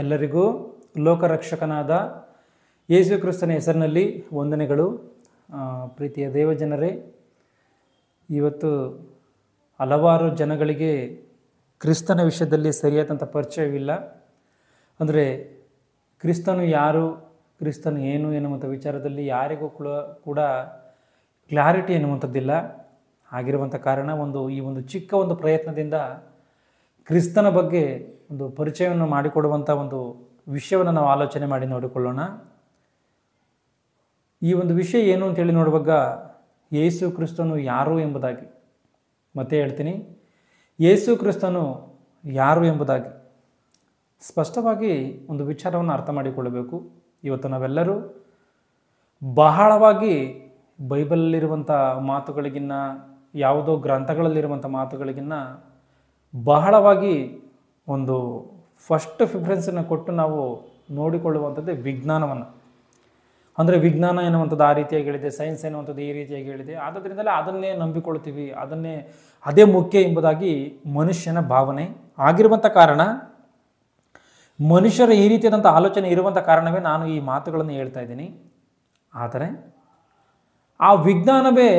ಎಲ್ಲರಿಗೂ ಲೋಕರಕ್ಷಕನಾದ ಯೇಸು ಕ್ರಿಸ್ತನ ಹೆಸರಿನಲ್ಲಿ ವಂದನೆಗಳು. ಪ್ರೀತಿಯ ದೇವಜನರೇ, ಇವತ್ತು ಹಲವಾರು ಜನಗಳಿಗೆ ಕ್ರಿಸ್ತನ ವಿಷಯದಲ್ಲಿ ಸರಿಯಾದಂಥ ಪರಿಚಯವಿಲ್ಲ. ಅಂದರೆ ಕ್ರಿಸ್ತನು ಯಾರು, ಕ್ರಿಸ್ತನು ಏನು ಎನ್ನುವಂಥ ವಿಚಾರದಲ್ಲಿ ಯಾರಿಗೂ ಕೂಡ ಕ್ಲಾರಿಟಿ ಎನ್ನುವಂಥದ್ದಿಲ್ಲ. ಆಗಿರುವಂಥ ಕಾರಣ ಈ ಒಂದು ಚಿಕ್ಕ ಒಂದು ಪ್ರಯತ್ನದಿಂದ ಕ್ರಿಸ್ತನ ಬಗ್ಗೆ ಒಂದು ಪರಿಚಯವನ್ನು ಮಾಡಿಕೊಡುವಂಥ ಒಂದು ವಿಷಯವನ್ನು ನಾವು ಆಲೋಚನೆ ಮಾಡಿ ನೋಡಿಕೊಳ್ಳೋಣ. ಈ ಒಂದು ವಿಷಯ ಏನು ಅಂತೇಳಿ ನೋಡುವಾಗ ಯೇಸು ಕ್ರಿಸ್ತನು ಯಾರು ಎಂಬುದಾಗಿ ಮತ್ತೆ ಹೇಳ್ತೀನಿ. ಯೇಸು ಕ್ರಿಸ್ತನು ಯಾರು ಎಂಬುದಾಗಿ ಸ್ಪಷ್ಟವಾಗಿ ಒಂದು ವಿಚಾರವನ್ನು ಅರ್ಥ ಮಾಡಿಕೊಳ್ಳಬೇಕು. ಇವತ್ತು ನಾವೆಲ್ಲರೂ ಬಹಳವಾಗಿ ಬೈಬಲಲ್ಲಿರುವಂಥ ಮಾತುಗಳಿಗಿನ್ನ, ಯಾವುದೋ ಗ್ರಂಥಗಳಲ್ಲಿರುವಂಥ ಮಾತುಗಳಿಗಿನ್ನ ಬಹಳವಾಗಿ ಒಂದು ಫಸ್ಟ್ ಪ್ರಿಫರೆನ್ಸನ್ನು ಕೊಟ್ಟು ನಾವು ನೋಡಿಕೊಳ್ಳುವಂಥದ್ದೇ ವಿಜ್ಞಾನವನ್ನು. ಅಂದರೆ ವಿಜ್ಞಾನ ಎನ್ನುವಂಥದ್ದು ಆ ರೀತಿಯಾಗಿ ಹೇಳಿದೆ, ಸೈನ್ಸ್ ಎನ್ನುವಂಥದ್ದು ಈ ರೀತಿಯಾಗಿ ಹೇಳಿದೆ. ಆದ್ದರಿಂದಲೇ ಅದನ್ನೇ ನಂಬಿಕೊಳ್ತೀವಿ, ಅದೇ ಮುಖ್ಯ ಎಂಬುದಾಗಿ ಮನುಷ್ಯನ ಭಾವನೆ ಆಗಿರುವಂಥ ಕಾರಣ, ಮನುಷ್ಯರ ಈ ರೀತಿಯಾದಂಥ ಆಲೋಚನೆ ಇರುವಂಥ ಕಾರಣವೇ ನಾನು ಈ ಮಾತುಗಳನ್ನು ಹೇಳ್ತಾ ಇದ್ದೀನಿ. ಆದರೆ ಆ ವಿಜ್ಞಾನವೇ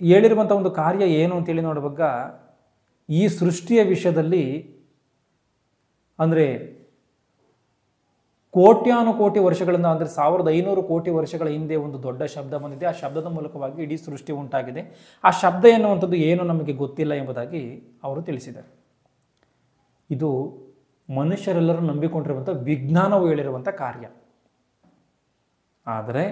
ಹೇಳಿರುವಂಥ ಒಂದು ಕಾರ್ಯ ಏನು ಅಂತೇಳಿ ನೋಡುವಾಗ, ಈ ಸೃಷ್ಟಿಯ ವಿಷಯದಲ್ಲಿ ಅಂದರೆ ಕೋಟ್ಯಾನುಕೋಟಿ ವರ್ಷಗಳಿಂದ, ಅಂದರೆ 1500 ಕೋಟಿ ವರ್ಷಗಳ ಹಿಂದೆ ಒಂದು ದೊಡ್ಡ ಶಬ್ದ ಬಂದಿದೆ. ಆ ಶಬ್ದದ ಮೂಲಕವಾಗಿ ಇಡೀ ಸೃಷ್ಟಿ ಉಂಟಾಗಿದೆ. ಆ ಶಬ್ದ ಎನ್ನುವಂಥದ್ದು ಏನು ನಮಗೆ ಗೊತ್ತಿಲ್ಲ ಎಂಬುದಾಗಿ ಅವರು ತಿಳಿಸಿದ್ದಾರೆ. ಇದು ಮನುಷ್ಯರೆಲ್ಲರೂ ನಂಬಿಕೊಂಡಿರುವಂಥ ವಿಜ್ಞಾನವು ಹೇಳಿರುವಂಥ ಕಾರ್ಯ. ಆದರೆ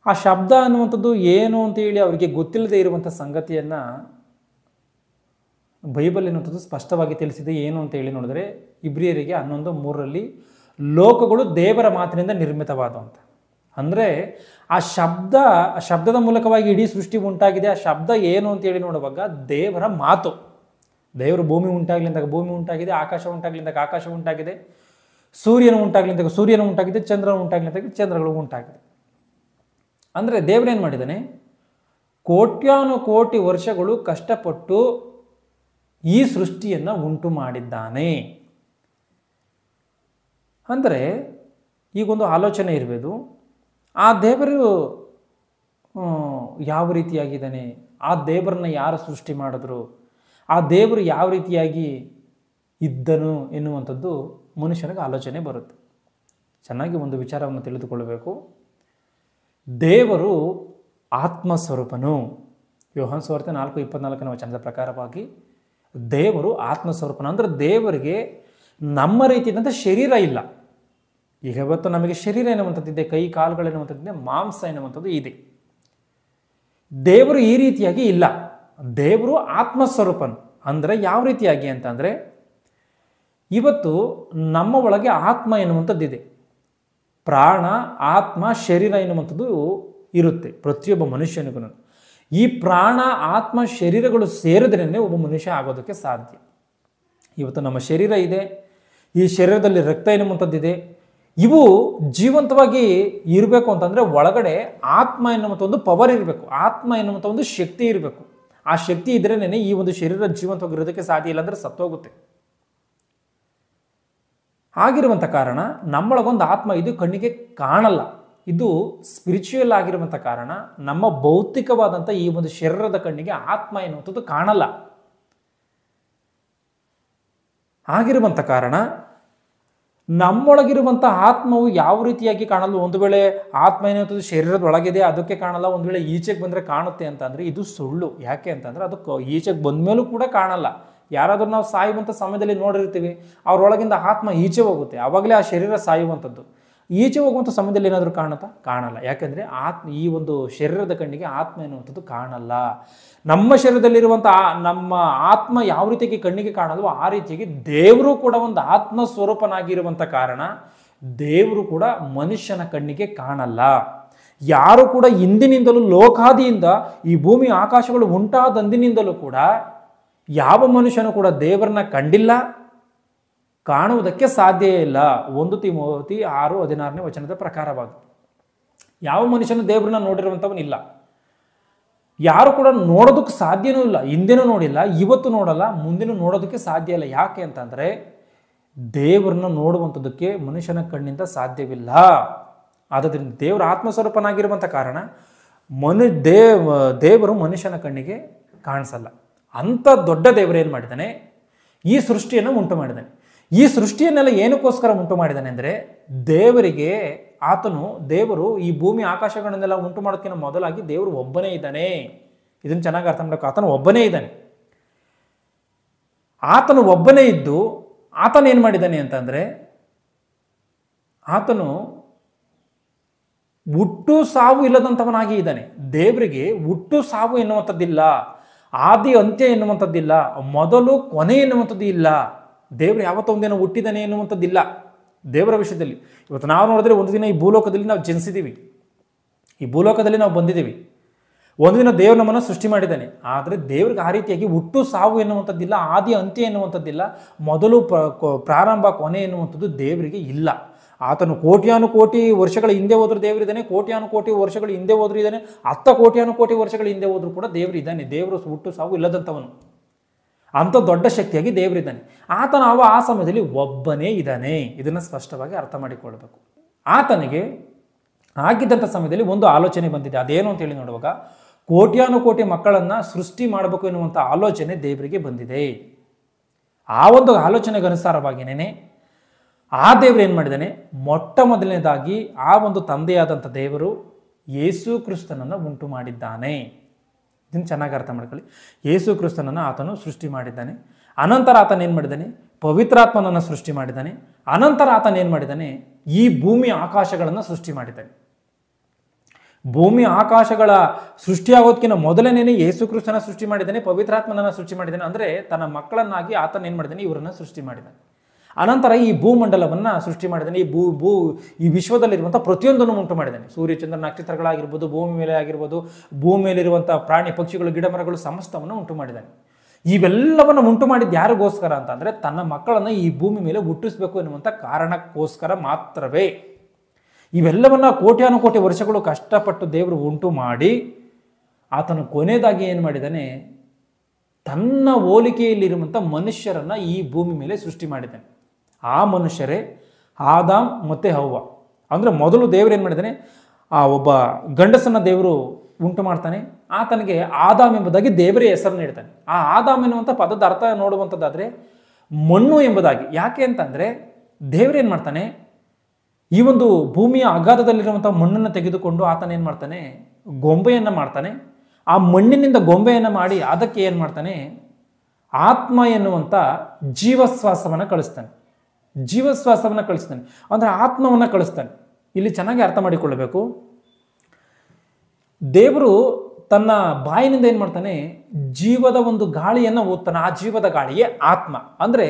ಆ ಶಬ್ದ ಅನ್ನುವಂಥದ್ದು ಏನು ಅಂತೇಳಿ ಅವರಿಗೆ ಗೊತ್ತಿಲ್ಲದೆ ಇರುವಂಥ ಸಂಗತಿಯನ್ನು ಬೈಬಲ್ ಎನ್ನುವಂಥದ್ದು ಸ್ಪಷ್ಟವಾಗಿ ತಿಳಿಸಿದೆ. ಏನು ಅಂತ ಹೇಳಿ ನೋಡಿದ್ರೆ, ಇಬ್ರಿಯರಿಗೆ 11:3 ಲೋಕಗಳು ದೇವರ ಮಾತಿನಿಂದ ನಿರ್ಮಿತವಾದಂಥ, ಅಂದರೆ ಆ ಶಬ್ದದ ಮೂಲಕವಾಗಿ ಇಡೀ ಸೃಷ್ಟಿ ಉಂಟಾಗಿದೆ. ಆ ಶಬ್ದ ಏನು ಅಂತೇಳಿ ನೋಡುವಾಗ ದೇವರ ಮಾತು. ದೇವರು ಭೂಮಿ ಉಂಟಾಗ್ಲಿಂದಾಗ ಭೂಮಿ ಉಂಟಾಗಿದೆ, ಆಕಾಶ ಉಂಟಾಗ್ಲಿಂದಾಗ ಆಕಾಶ ಉಂಟಾಗಿದೆ, ಸೂರ್ಯನು ಉಂಟಾಗ್ಲಿಂದಾಗ ಸೂರ್ಯನು ಉಂಟಾಗಿದೆ, ಚಂದ್ರನು ಉಂಟಾಗ್ಲಿಂದಾಗ ಚಂದ್ರಗಳು ಉಂಟಾಗಿದೆ. ಅಂದರೆ ದೇವರೇನು ಮಾಡಿದ್ದಾನೆ, ಕೋಟ್ಯಾನುಕೋಟಿ ವರ್ಷಗಳು ಕಷ್ಟಪಟ್ಟು ಈ ಸೃಷ್ಟಿಯನ್ನು ಉಂಟು ಮಾಡಿದ್ದಾನೆ. ಅಂದರೆ ಈಗೊಂದು ಆಲೋಚನೆ ಇರಬೇಕು, ಆ ದೇವರು ಯಾವ ರೀತಿಯಾಗಿದ್ದಾನೆ, ಆ ದೇವರನ್ನ ಯಾರು ಸೃಷ್ಟಿ ಮಾಡಿದ್ರು, ಆ ದೇವರು ಯಾವ ರೀತಿಯಾಗಿ ಇದ್ದನು ಎನ್ನುವಂಥದ್ದು ಮನುಷ್ಯನಿಗೆ ಆಲೋಚನೆ ಬರುತ್ತೆ. ಚೆನ್ನಾಗಿ ಒಂದು ವಿಚಾರವನ್ನು ತಿಳಿದುಕೊಳ್ಳಬೇಕು. ದೇವರು ಆತ್ಮಸ್ವರೂಪನು. ಯೋಹಾನ ಸುವಾರ್ತೆ 4:24 ವಚನದ ಪ್ರಕಾರವಾಗಿ ದೇವರು ಆತ್ಮಸ್ವರೂಪನು. ಅಂದರೆ ದೇವರಿಗೆ ನಮ್ಮ ರೀತಿಯಾದಂಥ ಶರೀರ ಇಲ್ಲ. ಈಗ ಇವತ್ತು ನಮಗೆ ಶರೀರ ಎನ್ನುವಂಥದ್ದಿದೆ, ಕೈ ಕಾಲುಗಳು ಎನ್ನುವಂಥದ್ದಿದೆ, ಮಾಂಸ ಎನ್ನುವಂಥದ್ದು ಇದೆ. ದೇವರು ಈ ರೀತಿಯಾಗಿ ಇಲ್ಲ. ದೇವರು ಆತ್ಮಸ್ವರೂಪನು. ಅಂದರೆ ಯಾವ ರೀತಿಯಾಗಿ ಅಂತಂದರೆ, ಇವತ್ತು ನಮ್ಮ ಒಳಗೆ ಆತ್ಮ ಎನ್ನುವಂಥದ್ದಿದೆ. ಪ್ರಾಣ, ಆತ್ಮ, ಶರೀರ ಎನ್ನುವಂಥದ್ದು ಇರುತ್ತೆ ಪ್ರತಿಯೊಬ್ಬ ಮನುಷ್ಯನಿಗೂ. ಈ ಪ್ರಾಣ, ಆತ್ಮ, ಶರೀರಗಳು ಸೇರಿದ್ರೇ ಒಬ್ಬ ಮನುಷ್ಯ ಆಗೋದಕ್ಕೆ ಸಾಧ್ಯ. ಇವತ್ತು ನಮ್ಮ ಶರೀರ ಇದೆ, ಈ ಶರೀರದಲ್ಲಿ ರಕ್ತ ಎನ್ನುವಂಥದ್ದಿದೆ. ಇವು ಜೀವಂತವಾಗಿ ಇರಬೇಕು ಅಂತಂದರೆ ಒಳಗಡೆ ಆತ್ಮ ಎನ್ನುವಂಥ ಒಂದು ಪವರ್ ಇರಬೇಕು, ಆತ್ಮ ಎನ್ನುವಂಥ ಒಂದು ಶಕ್ತಿ ಇರಬೇಕು. ಆ ಶಕ್ತಿ ಇದ್ರೇನೆ ಈ ಒಂದು ಶರೀರ ಜೀವಂತವಾಗಿರೋದಕ್ಕೆ ಸಾಧ್ಯ, ಇಲ್ಲಾಂದರೆ ಸತ್ತೋಗುತ್ತೆ. ಆಗಿರುವಂಥ ಕಾರಣ ನಮ್ಮೊಳಗೊಂದು ಆತ್ಮ, ಇದು ಕಣ್ಣಿಗೆ ಕಾಣಲ್ಲ, ಇದು ಸ್ಪಿರಿಚುವಲ್ ಆಗಿರುವಂಥ ಕಾರಣ ನಮ್ಮ ಭೌತಿಕವಾದಂಥ ಈ ಒಂದು ಶರೀರದ ಕಣ್ಣಿಗೆ ಆತ್ಮ ಎನ್ನುವಂಥದ್ದು ಕಾಣಲ್ಲ. ಆಗಿರುವಂಥ ಕಾರಣ ನಮ್ಮೊಳಗಿರುವಂಥ ಆತ್ಮವು ಯಾವ ರೀತಿಯಾಗಿ ಕಾಣಲ್ಲ. ಒಂದು ವೇಳೆ ಆತ್ಮ ಎನ್ನುವಂಥದ್ದು ಶರೀರದ ಒಳಗಿದೆ, ಅದಕ್ಕೆ ಕಾಣಲ್ಲ. ಒಂದು ವೇಳೆ ಈಚೆಗೆ ಬಂದರೆ ಕಾಣುತ್ತೆ ಅಂತಂದರೆ ಇದು ಸುಳ್ಳು. ಯಾಕೆ ಅಂತಂದರೆ ಅದು ಈಚೆಗೆ ಬಂದ ಮೇಲೂ ಕೂಡ ಕಾಣಲ್ಲ. ಯಾರಾದರೂ ನಾವು ಸಾಯುವಂಥ ಸಮಯದಲ್ಲಿ ನೋಡಿರ್ತೀವಿ, ಅವರೊಳಗಿಂದ ಆತ್ಮ ಈಚೆ ಹೋಗುತ್ತೆ, ಆವಾಗಲೇ ಆ ಶರೀರ ಸಾಯುವಂಥದ್ದು. ಈಚೆ ಹೋಗುವಂಥ ಸಮಯದಲ್ಲಿ ಏನಾದರೂ ಕಾಣಲ್ಲ. ಯಾಕೆಂದರೆ ಈ ಒಂದು ಶರೀರದ ಕಣ್ಣಿಗೆ ಆತ್ಮ ಎನ್ನುವಂಥದ್ದು ಕಾಣಲ್ಲ. ನಮ್ಮ ಶರೀರದಲ್ಲಿರುವಂಥ ನಮ್ಮ ಆತ್ಮ ಯಾವ ರೀತಿಯಾಗಿ ಕಣ್ಣಿಗೆ ಕಾಣಲ್ವೋ ಆ ರೀತಿಯಾಗಿ ದೇವರು ಕೂಡ ಒಂದು ಆತ್ಮ ಸ್ವರೂಪನಾಗಿರುವಂಥ ಕಾರಣ ದೇವರು ಕೂಡ ಮನುಷ್ಯನ ಕಣ್ಣಿಗೆ ಕಾಣಲ್ಲ. ಯಾರು ಕೂಡ ಇಂದಿನಿಂದಲೂ, ಲೋಕಾದಿಯಿಂದ, ಈ ಭೂಮಿ ಆಕಾಶಗಳು ಉಂಟಾದಂದಿನಿಂದಲೂ ಕೂಡ ಯಾವ ಮನುಷ್ಯನು ಕೂಡ ದೇವರನ್ನ ಕಂಡಿಲ್ಲ, ಕಾಣುವುದಕ್ಕೆ ಸಾಧ್ಯ ಇಲ್ಲ. 1 ತಿಮೋತಿ 6:16 ವಚನದ ಪ್ರಕಾರವಾಗಿ ಯಾವ ಮನುಷ್ಯನು ದೇವರನ್ನ ನೋಡಿರುವಂಥವನಿಲ್ಲ. ಯಾರು ಕೂಡ ನೋಡೋದಕ್ಕೆ ಸಾಧ್ಯನೂ ಇಲ್ಲ. ಹಿಂದೆನೂ ನೋಡಿಲ್ಲ, ಇವತ್ತು ನೋಡಲ್ಲ, ಮುಂದಿನ ನೋಡೋದಕ್ಕೆ ಸಾಧ್ಯ ಇಲ್ಲ. ಯಾಕೆ ಅಂತಂದರೆ ದೇವರನ್ನ ನೋಡುವಂಥದ್ದಕ್ಕೆ ಮನುಷ್ಯನ ಕಣ್ಣಿಂದ ಸಾಧ್ಯವಿಲ್ಲ. ಆದ್ದರಿಂದ ದೇವರ ಆತ್ಮಸ್ವರೂಪನಾಗಿರುವಂಥ ಕಾರಣ ದೇವರು ಮನುಷ್ಯನ ಕಣ್ಣಿಗೆ ಕಾಣಿಸಲ್ಲ. ಅಂಥ ದೊಡ್ಡ ದೇವರು ಏನು ಮಾಡಿದ್ದಾನೆ, ಈ ಸೃಷ್ಟಿಯನ್ನು ಉಂಟು ಮಾಡಿದ್ದಾನೆ. ಈ ಸೃಷ್ಟಿಯನ್ನೆಲ್ಲ ಏನಕ್ಕೋಸ್ಕರ ಉಂಟು ಮಾಡಿದ್ದಾನೆ ಅಂದರೆ, ದೇವರು ಈ ಭೂಮಿ ಆಕಾಶಗಳನ್ನೆಲ್ಲ ಉಂಟು ಮಾಡೋದಕ್ಕಿಂತ ಮೊದಲಾಗಿ ದೇವರು ಒಬ್ಬನೇ ಇದ್ದಾನೆ. ಇದನ್ನು ಚೆನ್ನಾಗಿ ಅರ್ಥ ಮಾಡಬೇಕು. ಆತನು ಒಬ್ಬನೇ ಇದ್ದಾನೆ. ಆತನು ಒಬ್ಬನೇ ಇದ್ದು ಆತನು ಏನು ಮಾಡಿದ್ದಾನೆ ಅಂತಂದರೆ, ಆತನು ಹುಟ್ಟು ಸಾವು ಇಲ್ಲದಂಥವನಾಗಿ ಇದ್ದಾನೆ. ದೇವರಿಗೆ ಹುಟ್ಟು ಸಾವು ಎನ್ನುವಂಥದ್ದಿಲ್ಲ, ಆದಿ ಅಂತ್ಯ ಎನ್ನುವಂಥದ್ದಿಲ್ಲ, ಮೊದಲು ಕೊನೆ ಎನ್ನುವಂಥದ್ದು ಇಲ್ಲ. ದೇವರು ಯಾವತ್ತೋ ಒಂದಿನ ಹುಟ್ಟಿದ್ದಾನೆ ಎನ್ನುವಂಥದ್ದಿಲ್ಲ ದೇವರ ವಿಷಯದಲ್ಲಿ. ಇವತ್ತು ನಾವು ನೋಡಿದ್ರೆ ಒಂದು ದಿನ ಈ ಭೂಲೋಕದಲ್ಲಿ ನಾವು ಜನಿಸಿದ್ದೀವಿ, ಈ ಭೂಲೋಕದಲ್ಲಿ ನಾವು ಬಂದಿದ್ದೀವಿ. ಒಂದು ದಿನ ದೇವರು ನಮ್ಮನ್ನು ಸೃಷ್ಟಿ ಮಾಡಿದ್ದಾನೆ. ಆದರೆ ದೇವ್ರಿಗೆ ಆ ರೀತಿಯಾಗಿ ಹುಟ್ಟು ಸಾವು ಎನ್ನುವಂಥದ್ದಿಲ್ಲ, ಆದಿ ಅಂತ್ಯ ಎನ್ನುವಂಥದ್ದಿಲ್ಲ, ಮೊದಲು ಪ್ರಾರಂಭ ಕೊನೆ ಎನ್ನುವಂಥದ್ದು ದೇವರಿಗೆ ಇಲ್ಲ. ಆತನು ಕೋಟ್ಯಾನುಕೋಟಿ ವರ್ಷಗಳ ಹಿಂದೆ ಹೋದ್ರೂ ದೇವರಿದ್ದಾನೆ, ಕೋಟ್ಯಾನುಕೋಟಿ ವರ್ಷಗಳ ಹಿಂದೆ ಹೋದ್ರೂ ಇದ್ದಾನೆ, 10 ಕೋಟ್ಯಾನುಕೋಟಿ ವರ್ಷಗಳ ಹಿಂದೆ ಹೋದ್ರೂ ಕೂಡ ದೇವರು ಇದ್ದಾನೆ. ದೇವರು ಹುಟ್ಟು ಸಾವು ಇಲ್ಲದಂಥವನು. ಅಂಥ ದೊಡ್ಡ ಶಕ್ತಿಯಾಗಿ ದೇವರಿದ್ದಾನೆ. ಆತನ ಆ ಸಮಯದಲ್ಲಿ ಒಬ್ಬನೇ ಇದ್ದಾನೆ. ಇದನ್ನು ಸ್ಪಷ್ಟವಾಗಿ ಅರ್ಥ ಮಾಡಿಕೊಳ್ಬೇಕು. ಆತನಿಗೆ ಆಗಿದ್ದಂಥ ಸಮಯದಲ್ಲಿ ಒಂದು ಆಲೋಚನೆ ಬಂದಿದೆ. ಅದೇನು ಅಂತೇಳಿ ನೋಡುವಾಗ, ಕೋಟ್ಯಾನುಕೋಟಿ ಮಕ್ಕಳನ್ನು ಸೃಷ್ಟಿ ಮಾಡಬೇಕು ಎನ್ನುವಂಥ ಆಲೋಚನೆ ದೇವರಿಗೆ ಬಂದಿದೆ. ಆ ಒಂದು ಆಲೋಚನೆಗೆ ಅನುಸಾರವಾಗಿಯೇ ಆ ದೇವರು ಏನು ಮಾಡಿದ್ದಾನೆ, ಮೊಟ್ಟ ಮೊದಲನೇದಾಗಿ ಆ ಒಂದು ತಂದೆಯಾದಂಥ ದೇವರು ಯೇಸು ಕ್ರಿಸ್ತನನ್ನು ಉಂಟು ಮಾಡಿದ್ದಾನೆ. ಇದನ್ನು ಚೆನ್ನಾಗಿ ಅರ್ಥ ಮಾಡ್ಕೊಳ್ಳಿ. ಯೇಸು ಕ್ರಿಸ್ತನನ್ನು ಆತನು ಸೃಷ್ಟಿ ಮಾಡಿದ್ದಾನೆ. ಅನಂತರ ಆತನ ಏನು ಮಾಡಿದ್ದಾನೆ, ಪವಿತ್ರಾತ್ಮನನ್ನು ಸೃಷ್ಟಿ ಮಾಡಿದ್ದಾನೆ. ಅನಂತರ ಆತನ ಏನು ಮಾಡಿದ್ದಾನೆ, ಈ ಭೂಮಿ ಆಕಾಶಗಳನ್ನು ಸೃಷ್ಟಿ ಮಾಡಿದ್ದಾನೆ. ಭೂಮಿ ಆಕಾಶಗಳ ಸೃಷ್ಟಿಯಾಗೋದಕ್ಕಿಂತ ಮೊದಲನೇ ಯೇಸು ಕ್ರಿಸ್ತನ ಸೃಷ್ಟಿ ಮಾಡಿದ್ದಾನೆ, ಪವಿತ್ರಾತ್ಮನನ್ನು ಸೃಷ್ಟಿ ಮಾಡಿದ್ದಾನೆ. ಅಂದರೆ ತನ್ನ ಮಕ್ಕಳನ್ನಾಗಿ ಆತನ ಏನು ಮಾಡಿದ್ದಾನೆ, ಇವರನ್ನು ಸೃಷ್ಟಿ ಮಾಡಿದ್ದಾನೆ. ಅನಂತರ ಈ ಭೂಮಂಡಲವನ್ನು ಸೃಷ್ಟಿ ಮಾಡಿದ್ದಾನೆ. ಈ ವಿಶ್ವದಲ್ಲಿರುವಂಥ ಪ್ರತಿಯೊಂದನ್ನು ಉಂಟು ಮಾಡಿದ್ದಾನೆ. ಸೂರ್ಯ ಚಂದ್ರ ನಕ್ಷತ್ರಗಳಾಗಿರ್ಬೋದು, ಭೂಮಿ ಮೇಲೆ ಆಗಿರ್ಬೋದು, ಭೂಮಿ ಮೇಲಿರುವಂಥ ಪ್ರಾಣಿ ಪಕ್ಷಿಗಳು, ಗಿಡ ಮರಗಳು, ಸಮಸ್ತವನ್ನು ಉಂಟು ಮಾಡಿದ್ದಾನೆ. ಇವೆಲ್ಲವನ್ನು ಉಂಟು ಮಾಡಿದ್ದು ಯಾರಿಗೋಸ್ಕರ ಅಂತಂದರೆ, ತನ್ನ ಮಕ್ಕಳನ್ನು ಈ ಭೂಮಿ ಮೇಲೆ ಹುಟ್ಟಿಸಬೇಕು ಎನ್ನುವಂಥ ಕಾರಣಕ್ಕೋಸ್ಕರ ಮಾತ್ರವೇ. ಇವೆಲ್ಲವನ್ನ ಕೋಟ್ಯಾನುಕೋಟಿ ವರ್ಷಗಳು ಕಷ್ಟಪಟ್ಟು ದೇವರು ಉಂಟು ಮಾಡಿ ಆತನು ಕೊನೆಯದಾಗಿ ಏನು ಮಾಡಿದ್ದಾನೆ, ತನ್ನ ಹೋಲಿಕೆಯಲ್ಲಿರುವಂಥ ಮನುಷ್ಯರನ್ನು ಈ ಭೂಮಿ ಮೇಲೆ ಸೃಷ್ಟಿ ಮಾಡಿದ್ದಾನೆ. ಆ ಮನುಷ್ಯರೇ ಆದಾಮ್ ಮತ್ತು ಹವ್ವ. ಅಂದರೆ ಮೊದಲು ದೇವರು ಏನು ಮಾಡಿದ್ದಾನೆ, ಒಬ್ಬ ಗಂಡಸನ್ನು ದೇವರು ಉಂಟು ಮಾಡ್ತಾನೆ. ಆತನಿಗೆ ಆದಾಮ್ ಎಂಬುದಾಗಿ ದೇವರೇ ಹೆಸರನ್ನು ನೀಡ್ತಾನೆ. ಆ ಆದಾಮ್ ಎನ್ನುವಂಥ ಪದದ ಅರ್ಥ ನೋಡುವಂಥದ್ದಾದರೆ ಮಣ್ಣು ಎಂಬುದಾಗಿ. ಯಾಕೆ ಅಂತಂದರೆ ದೇವರೇನು ಮಾಡ್ತಾನೆ, ಈ ಒಂದು ಭೂಮಿಯ ಅಗಾಧದಲ್ಲಿರುವಂಥ ಮಣ್ಣನ್ನು ತೆಗೆದುಕೊಂಡು ಆತನ ಏನು ಮಾಡ್ತಾನೆ, ಗೊಂಬೆಯನ್ನು ಮಾಡ್ತಾನೆ. ಆ ಮಣ್ಣಿನಿಂದ ಗೊಂಬೆಯನ್ನು ಮಾಡಿ ಅದಕ್ಕೆ ಏನು ಮಾಡ್ತಾನೆ, ಆತ್ಮ ಎನ್ನುವಂಥ ಜೀವಶ್ವಾಸವನ್ನು ಕಳಿಸ್ತಾನೆ. ಜೀವಶ್ವಾಸವನ್ನು ಕಳಿಸ್ತಾನೆ ಅಂದರೆ ಆತ್ಮವನ್ನು ಕಳಿಸ್ತಾನೆ. ಇಲ್ಲಿ ಚೆನ್ನಾಗಿ ಅರ್ಥ ಮಾಡಿಕೊಳ್ಳಬೇಕು. ದೇವರು ತನ್ನ ಬಾಯಿನಿಂದ ಏನು ಮಾಡ್ತಾನೆ, ಜೀವದ ಒಂದು ಗಾಳಿಯನ್ನು ಓದ್ತಾನೆ. ಆ ಜೀವದ ಗಾಳಿಯೇ ಆತ್ಮ. ಅಂದರೆ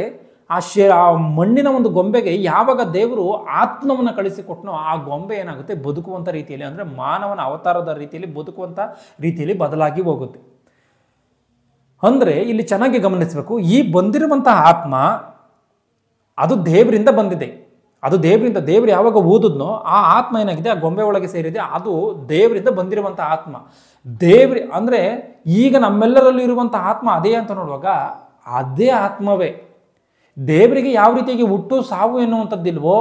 ಆ ಮಣ್ಣಿನ ಒಂದು ಗೊಂಬೆಗೆ ಯಾವಾಗ ದೇವರು ಆತ್ಮವನ್ನು ಕಳಿಸಿಕೊಟ್ಟನೋ ಆ ಗೊಂಬೆ ಏನಾಗುತ್ತೆ, ಬದುಕುವಂಥ ರೀತಿಯಲ್ಲಿ, ಅಂದರೆ ಮಾನವನ ಅವತಾರದ ರೀತಿಯಲ್ಲಿ ಬದುಕುವಂಥ ರೀತಿಯಲ್ಲಿ ಬದಲಾಗಿ ಹೋಗುತ್ತೆ. ಅಂದರೆ ಇಲ್ಲಿ ಚೆನ್ನಾಗಿ ಗಮನಿಸಬೇಕು, ಈ ಬಂದಿರುವಂಥ ಆತ್ಮ ಅದು ದೇವರಿಂದ ಬಂದಿದೆ. ಅದು ದೇವರು ಯಾವಾಗ ಓದಿದ್ನೋ ಆ ಆತ್ಮ ಏನಾಗಿದೆ, ಆ ಗೊಂಬೆ ಒಳಗೆ ಸೇರಿದೆ. ಅದು ದೇವರಿಂದ ಬಂದಿರುವಂಥ ಆತ್ಮ. ಅಂದರೆ ಈಗ ನಮ್ಮೆಲ್ಲರಲ್ಲಿ ಇರುವಂಥ ಆತ್ಮ ಅದೇ ಅಂತ ನೋಡುವಾಗ ಅದೇ ಆತ್ಮವೇ. ದೇವರಿಗೆ ಯಾವ ರೀತಿಯಾಗಿ ಹುಟ್ಟು ಸಾವು ಎನ್ನುವಂಥದ್ದಿಲ್ವೋ,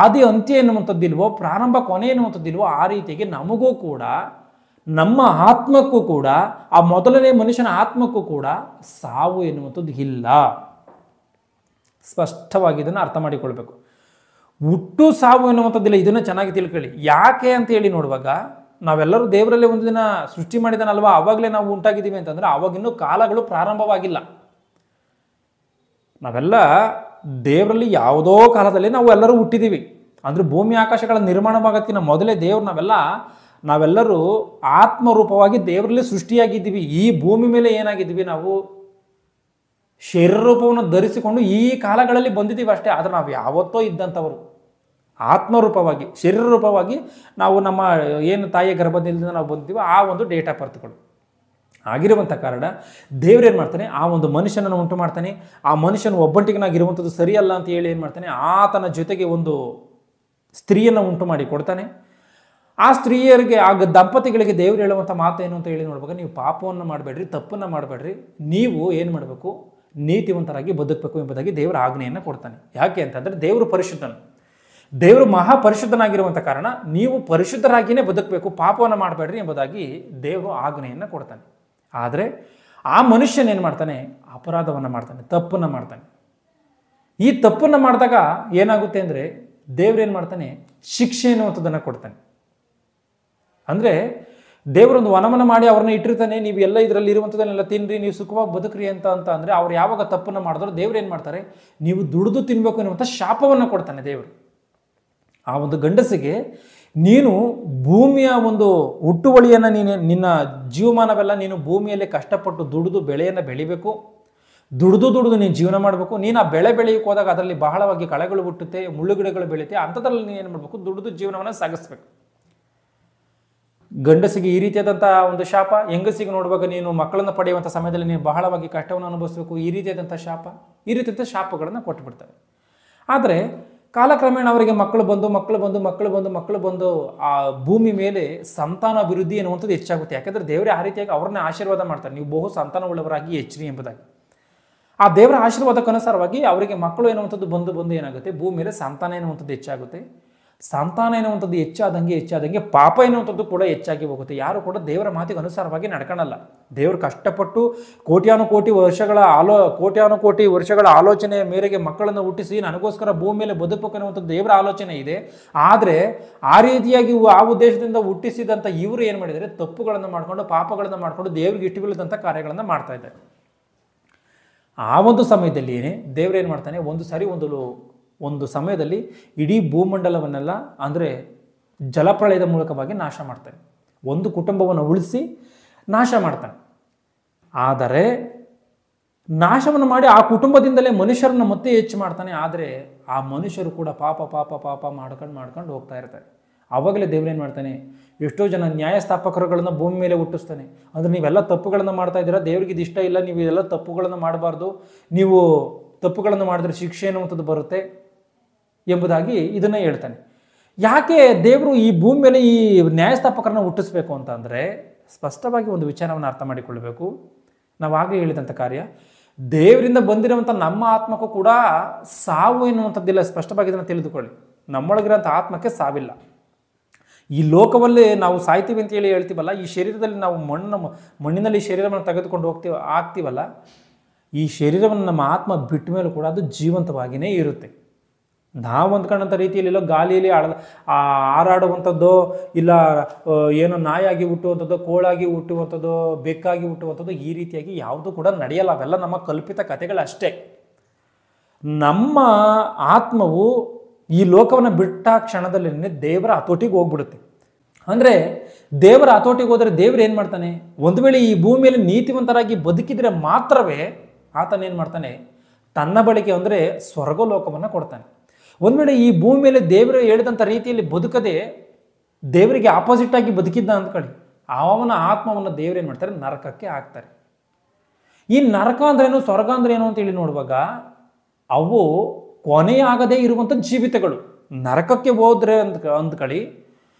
ಆದಿ ಅಂತ್ಯ ಎನ್ನುವಂಥದ್ದಿಲ್ವೋ, ಪ್ರಾರಂಭ ಕೊನೆ ಎನ್ನುವಂಥದ್ದಿಲ್ವೋ, ಆ ರೀತಿಯಾಗಿ ನಮಗೂ ಕೂಡ, ನಮ್ಮ ಆತ್ಮಕ್ಕೂ ಕೂಡ, ಆ ಮೊದಲನೇ ಮನುಷ್ಯನ ಆತ್ಮಕ್ಕೂ ಕೂಡ ಸಾವು ಎನ್ನುವಂಥದ್ದು ಇಲ್ಲ. ಸ್ಪಷ್ಟವಾಗಿ ಇದನ್ನು ಅರ್ಥ ಮಾಡಿಕೊಳ್ಬೇಕು. ಹುಟ್ಟು ಸಾವು ಎನ್ನುವಂಥದ್ದಿಲ್ಲ. ಇದನ್ನು ಚೆನ್ನಾಗಿ ತಿಳ್ಕೊಳ್ಳಿ. ಯಾಕೆ ಅಂತ ಹೇಳಿ ನೋಡುವಾಗ, ನಾವೆಲ್ಲರೂ ದೇವರಲ್ಲೇ ಒಂದು ದಿನ ಸೃಷ್ಟಿ ಮಾಡಿದಾನಲ್ವಾ, ಅವಾಗಲೇ ನಾವು ಉಂಟಾಗಿದ್ದೀವಿ ಅಂತಂದರೆ ಅವಾಗಿನ್ನೂ ಕಾಲಗಳು ಪ್ರಾರಂಭವಾಗಿಲ್ಲ. ನಾವೆಲ್ಲ ದೇವರಲ್ಲಿ ಯಾವುದೋ ಕಾಲದಲ್ಲಿ ನಾವು ಎಲ್ಲರೂ ಹುಟ್ಟಿದ್ದೀವಿ. ಅಂದರೆ ಭೂಮಿ ಆಕಾಶಗಳ ನಿರ್ಮಾಣವಾಗೋದಕ್ಕಿಂತ ಮೊದಲೇ ದೇವರು ನಾವೆಲ್ಲರೂ ಆತ್ಮರೂಪವಾಗಿ ದೇವರಲ್ಲಿ ಸೃಷ್ಟಿಯಾಗಿದ್ದೀವಿ. ಈ ಭೂಮಿ ಮೇಲೆ ಏನಾಗಿದ್ದೀವಿ, ನಾವು ಶರೀರ ರೂಪವನ್ನು ಧರಿಸಿಕೊಂಡು ಈ ಕಾಲಗಳಲ್ಲಿ ಬಂದಿದ್ದೀವಿ ಅಷ್ಟೇ. ಆದರೆ ನಾವು ಯಾವತ್ತೋ ಇದ್ದಂಥವರು ಆತ್ಮರೂಪವಾಗಿ, ಶರೀರ ರೂಪವಾಗಿ ನಾವು ನಮ್ಮ ಏನು ತಾಯಿಯ ಗರ್ಭದಿಂದ ನಾವು ಬಂದಿದ್ದೀವಿ ಆ ಒಂದು ಡೇಟ್ ಆಫ್ ಬರ್ತ್ಗಳು ಆಗಿರುವಂಥ ಕಾರಣ ದೇವರೇನು ಮಾಡ್ತಾನೆ, ಆ ಒಂದು ಮನುಷ್ಯನನ್ನು ಉಂಟು ಮಾಡ್ತಾನೆ. ಆ ಮನುಷ್ಯನ ಒಬ್ಬಂಟಿಗನಾಗಿರುವಂಥದ್ದು ಸರಿಯಲ್ಲ ಅಂತ ಹೇಳಿ ಏನು ಮಾಡ್ತಾನೆ, ಆತನ ಜೊತೆಗೆ ಒಂದು ಸ್ತ್ರೀಯನ್ನು ಉಂಟು ಮಾಡಿ ಕೊಡ್ತಾನೆ. ಆ ಸ್ತ್ರೀಯರಿಗೆ, ಆ ದಂಪತಿಗಳಿಗೆ ದೇವರು ಹೇಳುವಂಥ ಮಾತು ಏನು ಅಂತ ಹೇಳಿ ನೋಡ್ಬೇಕು, ನೀವು ಪಾಪವನ್ನು ಮಾಡಬೇಡ್ರಿ, ತಪ್ಪನ್ನು ಮಾಡಬೇಡ್ರಿ, ನೀವು ಏನು ಮಾಡಬೇಕು, ನೀತಿವಂತರಾಗಿ ಬದುಕಬೇಕು ಎಂಬುದಾಗಿ ದೇವರ ಆಜ್ಞೆಯನ್ನು ಕೊಡ್ತಾನೆ. ಯಾಕೆ ಅಂತಂದರೆ ದೇವರು ಪರಿಶುದ್ಧನು, ದೇವರು ಮಹಾಪರಿಶುದ್ಧನಾಗಿರುವಂಥ ಕಾರಣ ನೀವು ಪರಿಶುದ್ಧರಾಗಿಯೇ ಬದುಕಬೇಕು, ಪಾಪವನ್ನು ಮಾಡಬೇಡ್ರಿ ಎಂಬುದಾಗಿ ದೇವರು ಆಜ್ಞೆಯನ್ನು ಕೊಡ್ತಾನೆ. ಆದರೆ ಆ ಮನುಷ್ಯನೇನು ಮಾಡ್ತಾನೆ? ಅಪರಾಧವನ್ನು ಮಾಡ್ತಾನೆ, ತಪ್ಪನ್ನು ಮಾಡ್ತಾನೆ. ಈ ತಪ್ಪನ್ನು ಮಾಡಿದಾಗ ಏನಾಗುತ್ತೆ ಅಂದರೆ ದೇವರೇನು ಮಾಡ್ತಾನೆ? ಶಿಕ್ಷೆ ಎನ್ನುವಂಥದ್ದನ್ನು ಕೊಡ್ತಾನೆ. ಅಂದರೆ ದೇವರೊಂದು ವನವನ್ನು ಮಾಡಿ ಅವ್ರನ್ನ ಇಟ್ಟಿರ್ತಾನೆ, ನೀವು ಎಲ್ಲ ಇದರಲ್ಲಿ ಇರುವಂಥದ್ದನ್ನೆಲ್ಲ ತಿನ್ನಿರಿ, ನೀವು ಸುಖವಾಗಿ ಬದುಕ್ರಿ ಅಂತ ಅಂದರೆ ಅವ್ರು ಯಾವಾಗ ತಪ್ಪನ್ನು ಮಾಡಿದ್ರು ದೇವ್ರು ಏನು ಮಾಡ್ತಾರೆ? ನೀವು ದುಡಿದು ತಿನ್ನಬೇಕು ಎನ್ನುವಂಥ ಶಾಪವನ್ನು ಕೊಡ್ತಾನೆ ದೇವರು. ಆ ಒಂದು ಗಂಡಸಿಗೆ ನೀನು ಭೂಮಿಯ ಒಂದು ಹುಟ್ಟುವಳಿಯನ್ನು ನಿನ್ನ ಜೀವಮಾನವೆಲ್ಲ ನೀನು ಭೂಮಿಯಲ್ಲಿ ಕಷ್ಟಪಟ್ಟು ದುಡಿದು ಬೆಳೆಯನ್ನು ಬೆಳಿಬೇಕು, ದುಡಿದು ನೀನು ಜೀವನ ಮಾಡಬೇಕು. ನೀನು ಆ ಬೆಳೆ ಬೆಳೆಯೋಕೆ ಹೋದಾಗ ಅದರಲ್ಲಿ ಬಹಳವಾಗಿ ಕಳೆಗಳು ಹುಟ್ಟುತ್ತೆ, ಮುಳ್ಳುಗಿಡಗಳು ಬೆಳೆಯುತ್ತೆ, ಅಂಥದ್ರಲ್ಲಿ ನೀನು ಏನು ಮಾಡಬೇಕು? ದುಡಿದು ಜೀವನವನ್ನು ಸಾಗಿಸ್ಬೇಕು. ಗಂಡಸಿಗೆ ಈ ರೀತಿಯಾದಂಥ ಒಂದು ಶಾಪ, ಹೆಂಗಸಿಗೆ ನೋಡುವಾಗ ನೀನು ಮಕ್ಕಳನ್ನು ಪಡೆಯುವಂಥ ಸಮಯದಲ್ಲಿ ನೀನು ಬಹಳವಾಗಿ ಕಷ್ಟವನ್ನು ಅನುಭವಿಸಬೇಕು, ಈ ರೀತಿಯಾದಂಥ ಶಾಪ, ಈ ರೀತಿಯಾದಂಥ ಶಾಪಗಳನ್ನು ಕೊಟ್ಟುಬಿಡ್ತಾರೆ. ಆದರೆ ಕಾಲಕ್ರಮೇಣ ಅವರಿಗೆ ಮಕ್ಕಳು ಬಂದು ಆ ಭೂಮಿ ಮೇಲೆ ಸಂತಾನ ಅಭಿವೃದ್ಧಿ ಎನ್ನುವಂಥದ್ದು ಹೆಚ್ಚಾಗುತ್ತೆ. ಯಾಕೆಂದರೆ ದೇವರೇ ಆ ರೀತಿಯಾಗಿ ಅವ್ರನ್ನೇ ಆಶೀರ್ವಾದ ಮಾಡ್ತಾರೆ, ನೀವು ಬಹು ಸಂತಾನವುಳ್ಳವರಾಗಿ ಹೆಚ್ಚಿರಿ ಎಂಬುದಾಗಿ. ಆ ದೇವರ ಆಶೀರ್ವಾದಕ್ಕನುಸಾರವಾಗಿ ಅವರಿಗೆ ಮಕ್ಕಳು ಎನ್ನುವಂಥದ್ದು ಬಂದು ಏನಾಗುತ್ತೆ? ಭೂಮಿ ಮೇಲೆ ಸಂತಾನ ಎನ್ನುವಂಥದ್ದು ಹೆಚ್ಚಾಗುತ್ತೆ. ಸಂತಾನ ಎನ್ನುವಂಥದ್ದು ಹೆಚ್ಚಾದಂಗೆ ಪಾಪ ಎನ್ನುವಂಥದ್ದು ಕೂಡ ಹೆಚ್ಚಾಗಿ ಹೋಗುತ್ತೆ. ಯಾರು ಕೂಡ ದೇವರ ಮಾತಿಗೆ ಅನುಸಾರವಾಗಿ ನಡ್ಕೊಳ್ಳಲ್ಲ. ದೇವರು ಕಷ್ಟಪಟ್ಟು ಕೋಟ್ಯಾನುಕೋಟಿ ವರ್ಷಗಳ ಆಲೋಚನೆಯ ಮೇರೆಗೆ ಮಕ್ಕಳನ್ನು ಹುಟ್ಟಿಸಿ ನನಗೋಸ್ಕರ ಭೂಮಿ ಮೇಲೆ ಬದುಕಬೇಕು ಎನ್ನುವಂಥದ್ದು ದೇವರ ಆಲೋಚನೆ ಇದೆ. ಆದರೆ ಆ ರೀತಿಯಾಗಿ ಆ ಉದ್ದೇಶದಿಂದ ಹುಟ್ಟಿಸಿದಂಥ ಇವರು ಏನು ಮಾಡಿದ್ದಾರೆ? ತಪ್ಪುಗಳನ್ನು ಮಾಡಿಕೊಂಡು, ಪಾಪಗಳನ್ನು ಮಾಡಿಕೊಂಡು, ದೇವರಿಗೆ ಇಷ್ಟವಿಲ್ಲದಂಥ ಕಾರ್ಯಗಳನ್ನು ಮಾಡ್ತಾ ಇದ್ದಾರೆ. ಆ ಒಂದು ಸಮಯದಲ್ಲಿ ದೇವರು ಏನು ಮಾಡ್ತಾನೆ? ಒಂದು ಸಮಯದಲ್ಲಿ ಇಡೀ ಭೂಮಂಡಲವನ್ನೆಲ್ಲ ಅಂದರೆ ಜಲಪ್ರಳಯದ ಮೂಲಕವಾಗಿ ನಾಶ ಮಾಡ್ತಾನೆ. ಒಂದು ಕುಟುಂಬವನ್ನು ಉಳಿಸಿ ನಾಶ ಮಾಡ್ತಾನೆ. ಆದರೆ ನಾಶವನ್ನು ಮಾಡಿ ಆ ಕುಟುಂಬದಿಂದಲೇ ಮನುಷ್ಯರನ್ನು ಮತ್ತೆ ಹೆಚ್ಚು ಮಾಡ್ತಾನೆ. ಆದರೆ ಆ ಮನುಷ್ಯರು ಕೂಡ ಪಾಪ ಮಾಡ್ಕೊಂಡು ಹೋಗ್ತಾ ಇರ್ತಾರೆ. ಆವಾಗಲೇ ದೇವರೇನು ಮಾಡ್ತಾನೆ? ಎಷ್ಟೋ ಜನ ನ್ಯಾಯಸ್ಥಾಪಕರುಗಳನ್ನು ಭೂಮಿ ಮೇಲೆ ಹುಟ್ಟಿಸ್ತಾನೆ. ಅಂದರೆ ನೀವೆಲ್ಲ ತಪ್ಪುಗಳನ್ನು ಮಾಡ್ತಾ ಇದ್ದೀರಾ, ದೇವರಿಗೆ ಇದು ಇಷ್ಟ ಇಲ್ಲ, ನೀವು ಇದೆಲ್ಲ ತಪ್ಪುಗಳನ್ನು ಮಾಡಬಾರ್ದು, ನೀವು ತಪ್ಪುಗಳನ್ನು ಮಾಡಿದ್ರೆ ಶಿಕ್ಷೆ ಎನ್ನುವಂಥದ್ದು ಬರುತ್ತೆ ಎಂಬುದಾಗಿ ಇದನ್ನು ಹೇಳ್ತಾನೆ. ಯಾಕೆ ದೇವರು ಈ ಭೂಮಿ ಮೇಲೆ ಈ ನ್ಯಾಯಸ್ಥಾಪಕರನ್ನು ಹುಟ್ಟಿಸ್ಬೇಕು ಅಂತ ಅಂದರೆ ಸ್ಪಷ್ಟವಾಗಿ ಒಂದು ವಿಚಾರವನ್ನು ಅರ್ಥ ಮಾಡಿಕೊಳ್ಳಬೇಕು. ನಾವು ಆಗಲೇ ಹೇಳಿದಂಥ ಕಾರ್ಯ, ದೇವರಿಂದ ಬಂದಿರುವಂಥ ನಮ್ಮ ಆತ್ಮಕ್ಕೂ ಕೂಡ ಸಾವು ಎನ್ನುವಂಥದ್ದಿಲ್ಲ. ಸ್ಪಷ್ಟವಾಗಿ ಇದನ್ನು ತಿಳಿದುಕೊಳ್ಳಿ. ನಮ್ಮೊಳಗಿರೋಂಥ ಆತ್ಮಕ್ಕೆ ಸಾವಿಲ್ಲ. ಈ ಲೋಕವಲ್ಲೇ ನಾವು ಸಾಯ್ತೀವಿ ಅಂತ ಹೇಳ್ತೀವಲ್ಲ, ಈ ಶರೀರದಲ್ಲಿ ನಾವು ಮಣ್ಣಿನಲ್ಲಿ ಶರೀರವನ್ನು ತೆಗೆದುಕೊಂಡು ಆಗ್ತೀವಲ್ಲ, ಈ ಶರೀರವನ್ನು ನಮ್ಮ ಆತ್ಮ ಬಿಟ್ಟ ಮೇಲೆ ಕೂಡ ಅದು ಜೀವಂತವಾಗಿಯೇ ಇರುತ್ತೆ. ನಾವು ಅಂದ್ಕೊಂಡಂಥ ರೀತಿಯಲ್ಲಿಲ್ಲ ಗಾಳಿಯಲ್ಲಿ ಹಾರಾಡುವಂಥದ್ದು, ಇಲ್ಲ ಏನೋ ನಾಯಾಗಿ ಹುಟ್ಟುವಂಥದ್ದು, ಕೋಳಾಗಿ ಹುಟ್ಟುವಂಥದ್ದು, ಬೆಕ್ಕಾಗಿ ಹುಟ್ಟುವಂಥದ್ದು, ಈ ರೀತಿಯಾಗಿ ಯಾವುದೂ ಕೂಡ ನಡೆಯಲ್ಲ. ಅವೆಲ್ಲ ನಮ್ಮ ಕಲ್ಪಿತ ಕಥೆಗಳಷ್ಟೇ. ನಮ್ಮ ಆತ್ಮವು ಈ ಲೋಕವನ್ನು ಬಿಟ್ಟ ಕ್ಷಣದಲ್ಲಿ ದೇವರ ಹತೋಟಿಗೆ ಹೋಗ್ಬಿಡುತ್ತೆ. ಅಂದರೆ ದೇವರ ಹತೋಟಿಗೆ ಹೋದರೆ ದೇವರು ಏನು ಮಾಡ್ತಾನೆ? ಒಂದು ವೇಳೆ ಈ ಭೂಮಿಯಲ್ಲಿ ನೀತಿವಂತರಾಗಿ ಬದುಕಿದರೆ ಮಾತ್ರವೇ ಆತನೇನು ಮಾಡ್ತಾನೆ? ತನ್ನ ಬಳಿಕೆ ಅಂದರೆ ಸ್ವರ್ಗಲೋಕವನ್ನು ಕೊಡ್ತಾನೆ. ಒಂದು ವೇಳೆ ಈ ಭೂಮಿ ಮೇಲೆ ದೇವರು ಹೇಳಿದಂಥ ರೀತಿಯಲ್ಲಿ ಬದುಕದೆ ದೇವರಿಗೆ ಆಪೋಸಿಟ್ ಆಗಿ ಬದುಕಿದ್ದ ಅಂದ್ಕೊಳ್ಳಿ, ಅವನ ಆತ್ಮವನ್ನು ದೇವರೇನು ಮಾಡ್ತಾರೆ? ನರಕಕ್ಕೆ ಹಾಕ್ತಾರೆ. ಈ ನರಕ ಅಂದ್ರೇನು, ಸ್ವರ್ಗ ಅಂದ್ರೇನು ಅಂತೇಳಿ ನೋಡುವಾಗ ಅವು ಕೊನೆಯಾಗದೇ ಇರುವಂಥ ಜೀವಿತಗಳು. ನರಕಕ್ಕೆ ಹೋದ್ರೆ ಅಂದ್ಕೊಳ್ಳಿ,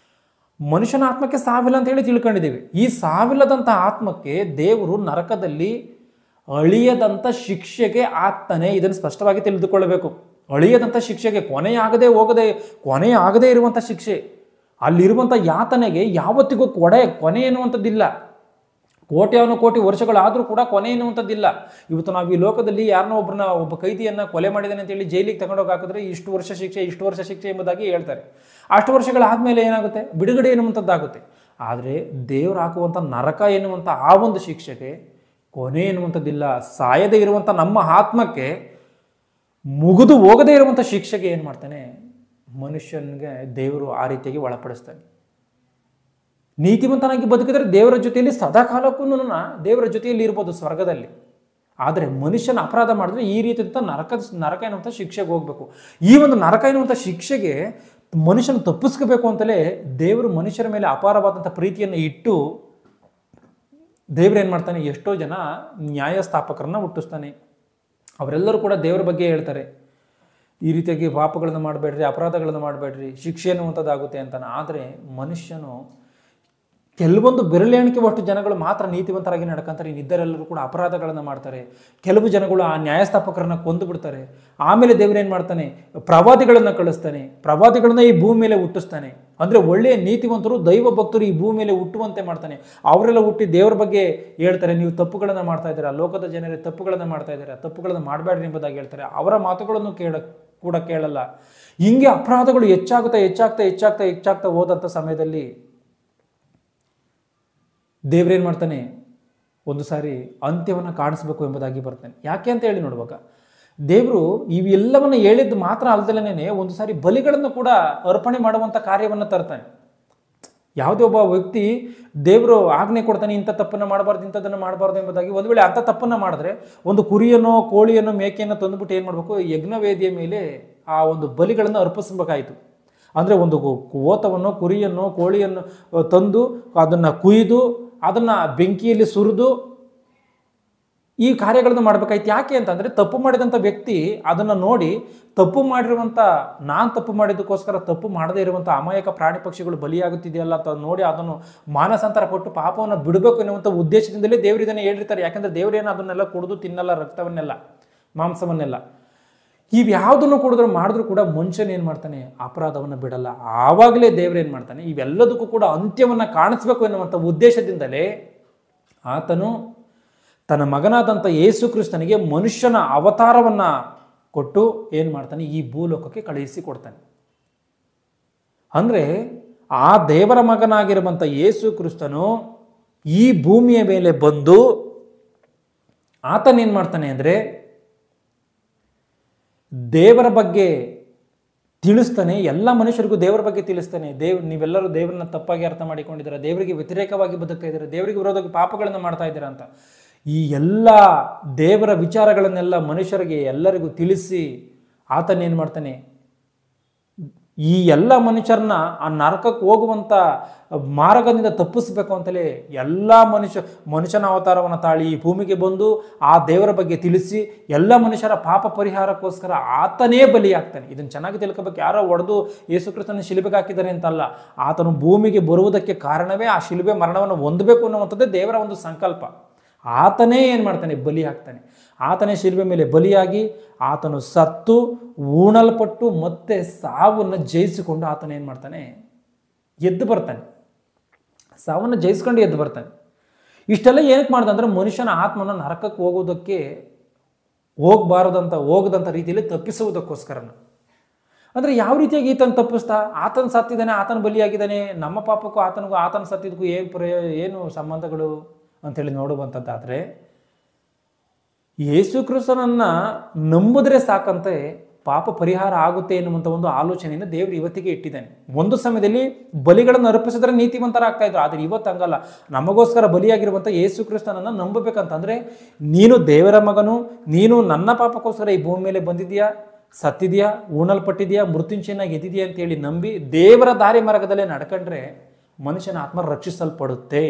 ಮನುಷ್ಯನ ಆತ್ಮಕ್ಕೆ ಸಾವಿಲ್ಲ ಅಂತ ಹೇಳಿ ತಿಳ್ಕೊಂಡಿದ್ದೀವಿ. ಈ ಸಾವಿಲ್ಲದಂಥ ಆತ್ಮಕ್ಕೆ ದೇವರು ನರಕದಲ್ಲಿ ಅಳಿಯದಂಥ ಶಿಕ್ಷೆಗೆ ಆಗ್ತಾನೆ. ಇದನ್ನು ಸ್ಪಷ್ಟವಾಗಿ ತಿಳಿದುಕೊಳ್ಳಬೇಕು. ಅಳಿಯದಂಥ ಶಿಕ್ಷೆಗೆ, ಕೊನೆಯಾಗದೇ ಇರುವಂಥ ಶಿಕ್ಷೆ, ಅಲ್ಲಿರುವಂಥ ಯಾತನೆಗೆ ಯಾವತ್ತಿಗೂ ಕೊನೆ ಎನ್ನುವಂಥದ್ದಿಲ್ಲ. ಕೋಟಿ ವರ್ಷಗಳಾದರೂ ಕೂಡ ಕೊನೆ ಎನ್ನುವಂಥದ್ದಿಲ್ಲ. ಇವತ್ತು ನಾವು ಈ ಲೋಕದಲ್ಲಿ ಒಬ್ಬ ಕೈದಿಯನ್ನು ಕೊಲೆ ಮಾಡಿದ್ದಾನೆ ಅಂತೇಳಿ ಜೈಲಿಗೆ ತಗೊಂಡೋಗಿ ಹಾಕಿದ್ರೆ ಇಷ್ಟು ವರ್ಷ ಶಿಕ್ಷೆ ಎಂಬುದಾಗಿ ಹೇಳ್ತಾರೆ. ಅಷ್ಟು ವರ್ಷಗಳಾದಮೇಲೆ ಏನಾಗುತ್ತೆ? ಬಿಡುಗಡೆ ಎನ್ನುವಂಥದ್ದಾಗುತ್ತೆ. ಆದರೆ ದೇವರು ಹಾಕುವಂಥ ನರಕ ಎನ್ನುವಂಥ ಆ ಒಂದು ಶಿಕ್ಷೆಗೆ ಕೊನೆ ಎನ್ನುವಂಥದ್ದಿಲ್ಲ. ಸಾಯದೇ ಇರುವಂಥ ನಮ್ಮ ಆತ್ಮಕ್ಕೆ, ಮುಗಿದು ಹೋಗದೇ ಇರುವಂಥ ಶಿಕ್ಷೆಗೆ ಏನು ಮಾಡ್ತಾನೆ? ಮನುಷ್ಯನಿಗೆ ದೇವರು ಆ ರೀತಿಯಾಗಿ ಒಳಪಡಿಸ್ತಾನೆ. ನೀತಿವಂತನಾಗಿ ಬದುಕಿದರೆ ದೇವರ ಜೊತೆಯಲ್ಲಿ ಸದಾಕಾಲಕ್ಕೂ ದೇವರ ಜೊತೆಯಲ್ಲಿ ಇರ್ಬೋದು ಸ್ವರ್ಗದಲ್ಲಿ. ಆದರೆ ಮನುಷ್ಯನ ಅಪರಾಧ ಮಾಡಿದ್ರೆ ಈ ರೀತಿಯಂಥ ನರಕ ಎನ್ನುವಂಥ ಶಿಕ್ಷೆಗೆ ಹೋಗಬೇಕು. ಈ ಒಂದು ನರಕ ಎನ್ನುವಂಥ ಶಿಕ್ಷೆಗೆ ಮನುಷ್ಯನ ತಪ್ಪಿಸ್ಕೋಬೇಕು ಅಂತಲೇ ದೇವರು ಮನುಷ್ಯರ ಮೇಲೆ ಅಪಾರವಾದಂಥ ಪ್ರೀತಿಯನ್ನು ಇಟ್ಟು ದೇವರೇನು ಮಾಡ್ತಾನೆ? ಎಷ್ಟೋ ಜನ ನ್ಯಾಯಸ್ಥಾಪಕರನ್ನು ಹುಟ್ಟಿಸ್ತಾನೆ. ಅವರೆಲ್ಲರೂ ಕೂಡ ದೇವರ ಬಗ್ಗೆ ಹೇಳ್ತಾರೆ, ಈ ರೀತಿಯಾಗಿ ಪಾಪಗಳನ್ನು ಮಾಡಬೇಡ್ರಿ, ಅಪರಾಧಗಳನ್ನು ಮಾಡಬೇಡ್ರಿ, ಶಿಕ್ಷೆ ಎನ್ನುವಂಥದ್ದಾಗುತ್ತೆ ಅಂತಾನೆ. ಆದರೆ ಮನುಷ್ಯನು ಕೆಲವೊಂದು ಬೆರಳೆಣಿಕೆವಷ್ಟು ಜನಗಳು ಮಾತ್ರ ನೀತಿವಂತರಾಗಿ ನಡ್ಕೊಂತಾರೆ, ಇನ್ನಿದ್ದರೆಲ್ಲರೂ ಕೂಡ ಅಪರಾಧಗಳನ್ನು ಮಾಡ್ತಾರೆ. ಕೆಲವು ಜನಗಳು ಆ ನ್ಯಾಯಸ್ಥಾಪಕರನ್ನ ಕೊಂದು ಬಿಡ್ತಾರೆ. ಆಮೇಲೆ ದೇವರೇನು ಮಾಡ್ತಾನೆ, ಪ್ರವಾದಿಗಳನ್ನು ಕಳಿಸ್ತಾನೆ, ಪ್ರವಾದಿಗಳನ್ನ ಈ ಭೂಮಿ ಮೇಲೆ ಹುಟ್ಟಿಸ್ತಾನೆ. ಅಂದರೆ ಒಳ್ಳೆಯ ನೀತಿವಂತರು ದೈವ ಭಕ್ತರು ಈ ಭೂಮಿ ಮೇಲೆ ಹುಟ್ಟುವಂತೆ ಮಾಡ್ತಾನೆ. ಅವರೆಲ್ಲ ಹುಟ್ಟಿ ದೇವರ ಬಗ್ಗೆ ಹೇಳ್ತಾರೆ, ನೀವು ತಪ್ಪುಗಳನ್ನು ಮಾಡ್ತಾ ಇದ್ದೀರಾ, ಲೋಕದ ಜನರೇ ತಪ್ಪುಗಳನ್ನು ಮಾಡ್ತಾ ಇದ್ದೀರಾ, ತಪ್ಪುಗಳನ್ನು ಮಾಡಬೇಡ್ರಿ ಎಂಬುದಾಗಿ ಹೇಳ್ತಾರೆ. ಅವರ ಮಾತುಗಳನ್ನು ಕೂಡ ಕೇಳಲ್ಲ. ಹಿಂಗೆ ಅಪರಾಧಗಳು ಹೆಚ್ಚಾಗ್ತಾ ಹೋದಂಥ ಸಮಯದಲ್ಲಿ ದೇವ್ರೇನು ಮಾಡ್ತಾನೆ, ಒಂದು ಸಾರಿ ಅಂತ್ಯವನ್ನು ಕಾಣಿಸ್ಬೇಕು ಎಂಬುದಾಗಿ ಬರ್ತಾನೆ. ಯಾಕೆ ಅಂತ ಹೇಳಿ ನೋಡುವಾಗ, ದೇವರು ಇವೆಲ್ಲವನ್ನು ಹೇಳಿದ್ದು ಮಾತ್ರ ಅಲ್ದಲೇ ಒಂದು ಸಾರಿ ಬಲಿಗಳನ್ನು ಕೂಡ ಅರ್ಪಣೆ ಮಾಡುವಂಥ ಕಾರ್ಯವನ್ನು ತರ್ತಾನೆ. ಯಾವುದೇ ಒಬ್ಬ ವ್ಯಕ್ತಿ ದೇವರು ಆಜ್ಞೆ ಕೊಡ್ತಾನೆ, ಇಂಥ ತಪ್ಪನ್ನು ಮಾಡಬಾರ್ದು, ಇಂಥದ್ದನ್ನು ಮಾಡಬಾರ್ದು ಎಂಬುದಾಗಿ. ಒಂದು ವೇಳೆ ಅಂಥ ತಪ್ಪನ್ನು ಮಾಡಿದ್ರೆ ಒಂದು ಕುರಿಯನ್ನು, ಕೋಳಿಯನ್ನು, ಮೇಕೆಯನ್ನು ತಂದುಬಿಟ್ಟು ಏನು ಮಾಡಬೇಕು, ಯಜ್ಞವೇದಿಯ ಮೇಲೆ ಆ ಒಂದು ಬಲಿಗಳನ್ನು ಅರ್ಪಿಸಬೇಕಾಯಿತು. ಅಂದರೆ ಒಂದು ಓತವನ್ನು, ಕುರಿಯನ್ನು, ಕೋಳಿಯನ್ನು ತಂದು ಅದನ್ನು ಕುಯ್ದು ಅದನ್ನು ಬೆಂಕಿಯಲ್ಲಿ ಸುರಿದು ಈ ಕಾರ್ಯಗಳನ್ನು ಮಾಡಬೇಕಾಯ್ತು. ಯಾಕೆ ಅಂತಂದರೆ, ತಪ್ಪು ಮಾಡಿದಂಥ ವ್ಯಕ್ತಿ ಅದನ್ನು ನೋಡಿ ತಪ್ಪು ಮಾಡಿರುವಂಥ, ನಾನು ತಪ್ಪು ಮಾಡಿದ್ದಕ್ಕೋಸ್ಕರ ತಪ್ಪು ಮಾಡದೇ ಇರುವಂಥ ಅಮಾಯಕ ಪ್ರಾಣಿ ಪಕ್ಷಿಗಳು ಬಲಿಯಾಗುತ್ತಿದೆಯಲ್ಲ ಅಂತ ನೋಡಿ ಅದನ್ನು ಮಾನಸಾಂತರ ಕೊಟ್ಟು ಪಾಪವನ್ನು ಬಿಡಬೇಕು ಎನ್ನುವಂಥ ಉದ್ದೇಶದಿಂದಲೇ ದೇವರು ಇದನ್ನು ಹೇಳಿರ್ತಾರೆ. ಯಾಕೆಂದರೆ ದೇವರೇನು ಅದನ್ನೆಲ್ಲ ಕುಡಿದು ತಿನ್ನಲ್ಲ, ರಕ್ತವನ್ನೆಲ್ಲ, ಮಾಂಸವನ್ನೆಲ್ಲ. ಇವ್ಯಾವುದನ್ನು ಮಾಡಿದ್ರೂ ಕೂಡ ಮನುಷ್ಯನ ಏನು ಮಾಡ್ತಾನೆ, ಅಪರಾಧವನ್ನು ಬಿಡಲ್ಲ. ಆವಾಗಲೇ ದೇವರೇನು ಮಾಡ್ತಾನೆ, ಇವೆಲ್ಲದಕ್ಕೂ ಕೂಡ ಅಂತ್ಯವನ್ನು ಕಾಣಿಸ್ಬೇಕು ಎನ್ನುವಂಥ ಉದ್ದೇಶದಿಂದಲೇ ಆತನು ತನ್ನ ಮಗನಾದಂಥ ಯೇಸು ಕ್ರಿಸ್ತನಿಗೆ ಮನುಷ್ಯನ ಅವತಾರವನ್ನು ಕೊಟ್ಟು ಏನು ಮಾಡ್ತಾನೆ, ಈ ಭೂಲೋಕಕ್ಕೆ ಕಳುಹಿಸಿ ಕೊಡ್ತಾನೆ. ಅಂದರೆ ಆ ದೇವರ ಮಗನಾಗಿರುವಂಥ ಯೇಸು ಕ್ರಿಸ್ತನು ಈ ಭೂಮಿಯ ಮೇಲೆ ಬಂದು ಆತನೇನು ಮಾಡ್ತಾನೆ ಅಂದರೆ ದೇವರ ಬಗ್ಗೆ ತಿಳಿಸ್ತಾನೆ. ಎಲ್ಲ ಮನುಷ್ಯರಿಗೂ ದೇವರ ಬಗ್ಗೆ ತಿಳಿಸ್ತಾನೆ. ನೀವೆಲ್ಲರೂ ದೇವರನ್ನ ತಪ್ಪಾಗಿ ಅರ್ಥ ಮಾಡಿಕೊಂಡಿದ್ದೀರಾ, ದೇವರಿಗೆ ವ್ಯತಿರೇಕವಾಗಿ ಬದುಕ್ತಾ ಇದ್ದೀರಾ, ದೇವರಿಗೆ ವಿರೋಧವಾಗಿ ಪಾಪಗಳನ್ನು ಮಾಡ್ತಾ ಇದ್ದೀರಾ ಅಂತ ಈ ಎಲ್ಲ ದೇವರ ವಿಚಾರಗಳನ್ನೆಲ್ಲ ಮನುಷ್ಯರಿಗೆ ಎಲ್ಲರಿಗೂ ತಿಳಿಸಿ ಆತನೇನು ಮಾಡ್ತಾನೆ, ಈ ಎಲ್ಲ ಮನುಷ್ಯರನ್ನ ಆ ನರಕಕ್ಕೆ ಹೋಗುವಂಥ ಮಾರ್ಗದಿಂದ ತಪ್ಪಿಸ್ಬೇಕು ಅಂತಲೇ ಎಲ್ಲ ಮನುಷ್ಯನ ಅವತಾರವನ್ನು ತಾಳಿ ಈ ಭೂಮಿಗೆ ಬಂದು ಆ ದೇವರ ಬಗ್ಗೆ ತಿಳಿಸಿ ಎಲ್ಲ ಮನುಷ್ಯರ ಪಾಪ ಪರಿಹಾರಕ್ಕೋಸ್ಕರ ಆತನೇ ಬಲಿಯಾಗ್ತಾನೆ. ಇದನ್ನು ಚೆನ್ನಾಗಿ ತಿಳ್ಕೋಬೇಕು. ಯಾರೋ ಹೊಡೆದು ಯೇಸು ಕ್ರಿಸ್ತನ ಶಿಲುಬೆಗೆ ಹಾಕಿದ್ದಾರೆ ಅಂತಲ್ಲ, ಆತನು ಭೂಮಿಗೆ ಬರುವುದಕ್ಕೆ ಕಾರಣವೇ ಆ ಶಿಲುಬೆ ಮರಣವನ್ನು ಹೊಂದಬೇಕು ಅನ್ನುವಂಥದ್ದೇ ದೇವರ ಒಂದು ಸಂಕಲ್ಪ. ಆತನೇ ಏನು ಮಾಡ್ತಾನೆ, ಬಲಿ ಹಾಕ್ತಾನೆ. ಆತನೇ ಶಿಲುಬೆ ಮೇಲೆ ಬಲಿಯಾಗಿ ಆತನು ಸತ್ತು ಉಣಲ್ಪಟ್ಟು ಮತ್ತೆ ಸಾವನ್ನು ಜಯಿಸಿಕೊಂಡು ಆತನೇನು ಮಾಡ್ತಾನೆ, ಎದ್ದು ಬರ್ತಾನೆ. ಸಾವನ್ನು ಜಯಿಸ್ಕೊಂಡು ಎದ್ದು ಬರ್ತಾನೆ. ಇಷ್ಟೆಲ್ಲ ಏನಕ್ಕೆ ಮಾಡ್ದ ಅಂದರೆ ಮನುಷ್ಯನ ಆತ್ಮನ ನರಕಕ್ಕೆ ಹೋಗದಂಥ ರೀತಿಯಲ್ಲಿ ತಪ್ಪಿಸುವುದಕ್ಕೋಸ್ಕರ. ಅಂದರೆ ಯಾವ ರೀತಿಯಾಗಿ ಈತನ ತಪ್ಪಿಸ್ತಾ, ಆತನ ಸತ್ತಿದ್ದಾನೆ, ಆತನ ಬಲಿಯಾಗಿದ್ದಾನೆ, ನಮ್ಮ ಪಾಪಕ್ಕೂ ಆತನ ಸತ್ತಿದ್ದಕ್ಕೂ ಏನು ಸಂಬಂಧಗಳು ಅಂಥೇಳಿ ನೋಡುವಂಥದ್ದಾದರೆ, ಯೇಸು ಕ್ರಿಸ್ತನನ್ನು ನಂಬಿದ್ರೆ ಸಾಕಂತೆ ಪಾಪ ಪರಿಹಾರ ಆಗುತ್ತೆ ಎನ್ನುವಂಥ ಒಂದು ಆಲೋಚನೆಯನ್ನು ದೇವರು ಇವತ್ತಿಗೆ ಇಟ್ಟಿದ್ದಾನೆ. ಒಂದು ಸಮಯದಲ್ಲಿ ಬಲಿಗಳನ್ನು ಅರ್ಪಿಸಿದ್ರೆ ನೀತಿವಂತರಾಗ್ತಾ ಇದ್ರು, ಆದರೆ ಇವತ್ತು ಹಂಗಲ್ಲ. ನಮಗೋಸ್ಕರ ಬಲಿಯಾಗಿರುವಂಥ ಯೇಸು ಕ್ರಿಸ್ತನನ್ನು ನಂಬಬೇಕಂತಂದರೆ, ನೀನು ದೇವರ ಮಗನು, ನೀನು ನನ್ನ ಪಾಪಕ್ಕೋಸ್ಕರ ಈ ಭೂಮಿ ಮೇಲೆ ಬಂದಿದೆಯಾ, ಸತ್ತಿದೆಯಾ, ಉಣಲ್ಪಟ್ಟಿದೆಯಾ, ಮೃತ್ಯುಂಜಯನಾಗಿ ಎದ್ದಿದೆಯಾ ಅಂತೇಳಿ ನಂಬಿ ದೇವರ ದಾರಿ ಮಾರ್ಗದಲ್ಲೇ ನಡ್ಕೊಂಡ್ರೆ ಮನುಷ್ಯನ ಆತ್ಮ ರಕ್ಷಿಸಲ್ಪಡುತ್ತೆ.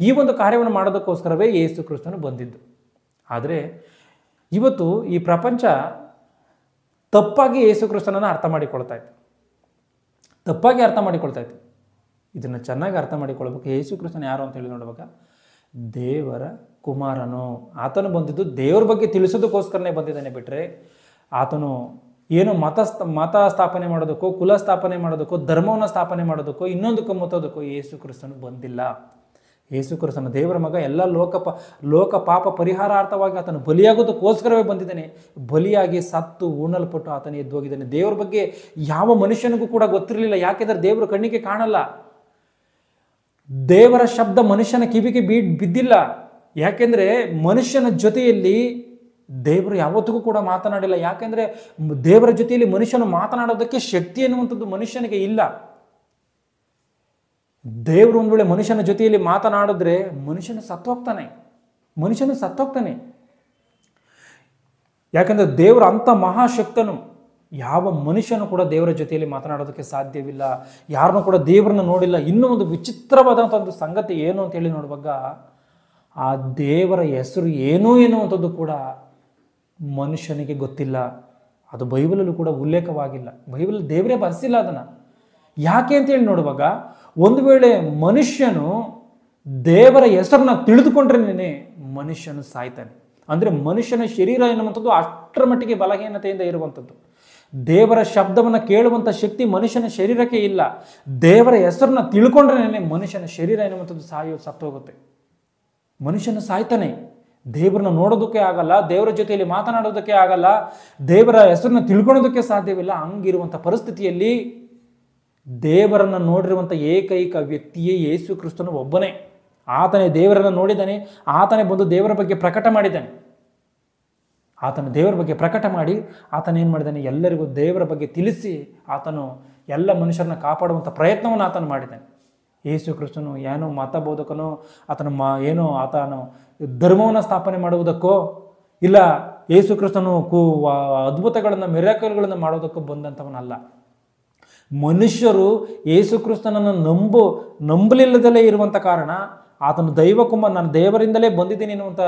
ಈ ಒಂದು ಕಾರ್ಯವನ್ನು ಮಾಡೋದಕ್ಕೋಸ್ಕರವೇ ಯೇಸು ಕ್ರಿಸ್ತನು ಬಂದಿದ್ದು. ಆದರೆ ಇವತ್ತು ಈ ಪ್ರಪಂಚ ತಪ್ಪಾಗಿ ಯೇಸು ಕ್ರಿಸ್ತನನ್ನು ಅರ್ಥ ಮಾಡಿಕೊಳ್ತಾ ಇತ್ತು. ಇದನ್ನು ಚೆನ್ನಾಗಿ ಅರ್ಥ ಮಾಡಿಕೊಳ್ಬೇಕು. ಯೇಸು ಕ್ರಿಸ್ತನ ಯಾರು ಅಂತೇಳಿ ನೋಡುವಾಗ, ದೇವರ ಕುಮಾರನು. ಆತನು ಬಂದಿದ್ದು ದೇವರ ಬಗ್ಗೆ ತಿಳಿಸೋದಕ್ಕೋಸ್ಕರನೇ ಬಂದಿದ್ದಾನೆ ಬಿಟ್ಟರೆ ಆತನು ಏನು ಮತ ಸ್ಥಾಪನೆ ಮಾಡೋದಕ್ಕೋ, ಕುಲ ಸ್ಥಾಪನೆ ಮಾಡೋದಕ್ಕೋ, ಧರ್ಮವನ್ನು ಸ್ಥಾಪನೆ ಮಾಡೋದಕ್ಕೋ, ಇನ್ನೊಂದಕ್ಕೋ ಮತ್ತೋದಕ್ಕೋ ಯೇಸು ಕ್ರಿಸ್ತನು ಬಂದಿಲ್ಲ. ಯೇಸು ಕ್ರಿಸ್ತನು ದೇವರ ಮಗ. ಎಲ್ಲ ಲೋಕ ಪಾಪ ಪರಿಹಾರಾರ್ಥವಾಗಿ ಆತನು ಬಲಿಯಾಗೋದಕ್ಕೋಸ್ಕರವೇ ಬಂದಿದ್ದಾನೆ. ಬಲಿಯಾಗಿ ಸತ್ತು ಉಣಲ್ಪಟ್ಟು ಆತನೇ ಎದ್ದು ಹೋಗಿದ್ದಾನೆ. ದೇವರ ಬಗ್ಗೆ ಯಾವ ಮನುಷ್ಯನಿಗೂ ಕೂಡ ಗೊತ್ತಿರಲಿಲ್ಲ. ಯಾಕೆಂದರೆ ದೇವರು ಕಣ್ಣಿಗೆ ಕಾಣಲ್ಲ. ದೇವರ ಶಬ್ದ ಮನುಷ್ಯನ ಕಿವಿಗೆ ಬಿದ್ದಿಲ್ಲ. ಯಾಕೆಂದರೆ ಮನುಷ್ಯನ ಜೊತೆಯಲ್ಲಿ ದೇವರು ಯಾವತ್ತಿಗೂ ಕೂಡ ಮಾತನಾಡಿಲ್ಲ. ಯಾಕೆಂದರೆ ದೇವರ ಜೊತೆಯಲ್ಲಿ ಮನುಷ್ಯನು ಮಾತನಾಡೋದಕ್ಕೆ ಶಕ್ತಿ ಎನ್ನುವಂಥದ್ದು ಮನುಷ್ಯನಿಗೆ ಇಲ್ಲ. ದೇವರು ಒಂದು ವೇಳೆ ಮನುಷ್ಯನ ಜೊತೆಯಲ್ಲಿ ಮಾತನಾಡಿದ್ರೆ ಮನುಷ್ಯನು ಸತ್ತೋಗ್ತಾನೆ. ಯಾಕಂದರೆ ದೇವರು ಅಂಥ ಮಹಾಶಕ್ತನು. ಯಾವ ಮನುಷ್ಯನು ಕೂಡ ದೇವರ ಜೊತೆಯಲ್ಲಿ ಮಾತನಾಡೋದಕ್ಕೆ ಸಾಧ್ಯವಿಲ್ಲ. ಯಾರನ್ನೂ ಕೂಡ ದೇವರನ್ನ ನೋಡಿಲ್ಲ. ಇನ್ನೂ ಒಂದು ವಿಚಿತ್ರವಾದಂಥ ಒಂದು ಸಂಗತಿ ಏನು ಅಂತೇಳಿ ನೋಡುವಾಗ, ಆ ದೇವರ ಹೆಸರು ಏನು ಎನ್ನುವಂಥದ್ದು ಕೂಡ ಮನುಷ್ಯನಿಗೆ ಗೊತ್ತಿಲ್ಲ. ಅದು ಬೈಬಲಲ್ಲೂ ಕೂಡ ಉಲ್ಲೇಖವಾಗಿಲ್ಲ. ಬೈಬಲ್ ದೇವರೇ ಬರೆಸಿಲ್ಲ ಅದನ್ನು. ಯಾಕೆ ಅಂತೇಳಿ ನೋಡುವಾಗ, ಒಂದು ವೇಳೆ ಮನುಷ್ಯನು ದೇವರ ಹೆಸರನ್ನ ತಿಳಿದುಕೊಂಡ್ರೇನೆ ಮನುಷ್ಯನು ಸಾಯ್ತಾನೆ. ಅಂದರೆ ಮನುಷ್ಯನ ಶರೀರ ಎನ್ನುವಂಥದ್ದು ಅಷ್ಟರ ಮಟ್ಟಿಗೆ ಬಲಹೀನತೆಯಿಂದ ಇರುವಂಥದ್ದು. ದೇವರ ಶಬ್ದವನ್ನು ಕೇಳುವಂಥ ಶಕ್ತಿ ಮನುಷ್ಯನ ಶರೀರಕ್ಕೆ ಇಲ್ಲ. ದೇವರ ಹೆಸರನ್ನ ತಿಳ್ಕೊಂಡ್ರೇನೆ ಮನುಷ್ಯನ ಶರೀರ ಎನ್ನುವಂಥದ್ದು ಸತ್ತೋಗುತ್ತೆ. ಮನುಷ್ಯನ ಸಾಯ್ತಾನೆ. ದೇವರನ್ನ ನೋಡೋದಕ್ಕೆ ಆಗಲ್ಲ, ದೇವರ ಜೊತೆಯಲ್ಲಿ ಮಾತನಾಡೋದಕ್ಕೆ ಆಗಲ್ಲ, ದೇವರ ಹೆಸರನ್ನ ತಿಳ್ಕೊಳ್ಳೋದಕ್ಕೆ ಸಾಧ್ಯವಿಲ್ಲ. ಹಂಗಿರುವಂಥ ಪರಿಸ್ಥಿತಿಯಲ್ಲಿ ದೇವರನ್ನು ನೋಡಿರುವಂಥ ಏಕೈಕ ವ್ಯಕ್ತಿಯೇ ಯೇಸು ಕ್ರಿಸ್ತನು ಒಬ್ಬನೇ. ಆತನೇ ದೇವರನ್ನು ನೋಡಿದ್ದಾನೆ, ಆತನೇ ಬಂದು ದೇವರ ಬಗ್ಗೆ ಪ್ರಕಟ ಮಾಡಿದ್ದಾನೆ. ಆತನು ದೇವರ ಬಗ್ಗೆ ಪ್ರಕಟ ಮಾಡಿ ಆತನ ಏನು ಮಾಡಿದ್ದಾನೆ, ಎಲ್ಲರಿಗೂ ದೇವರ ಬಗ್ಗೆ ತಿಳಿಸಿ ಆತನು ಎಲ್ಲ ಮನುಷ್ಯರನ್ನ ಕಾಪಾಡುವಂಥ ಪ್ರಯತ್ನವನ್ನು ಆತನು ಮಾಡಿದ್ದಾನೆ. ಯೇಸು ಕ್ರಿಸ್ತನು ಏನೋ ಮತಬೋಧಕನೋ ಆತನು ಆತನು ಧರ್ಮವನ್ನು ಸ್ಥಾಪನೆ ಮಾಡುವುದಕ್ಕೋ ಇಲ್ಲ ಯೇಸು ಕ್ರಿಸ್ತನು ಅದ್ಭುತಗಳನ್ನು ಮಿರಾಕಲ್ಗಳನ್ನು ಮಾಡೋದಕ್ಕೂ ಬಂದಂಥವನಲ್ಲ. ಮನುಷ್ಯರು ಯೇಸು ಕ್ರಿಸ್ತನನ್ನು ನಂಬಲಿಲ್ಲದಲೇ ಇರುವಂಥ ಕಾರಣ ಆತನು ನಾನು ದೇವರಿಂದಲೇ ಬಂದಿದ್ದೀನಿ ಎನ್ನುವಂಥ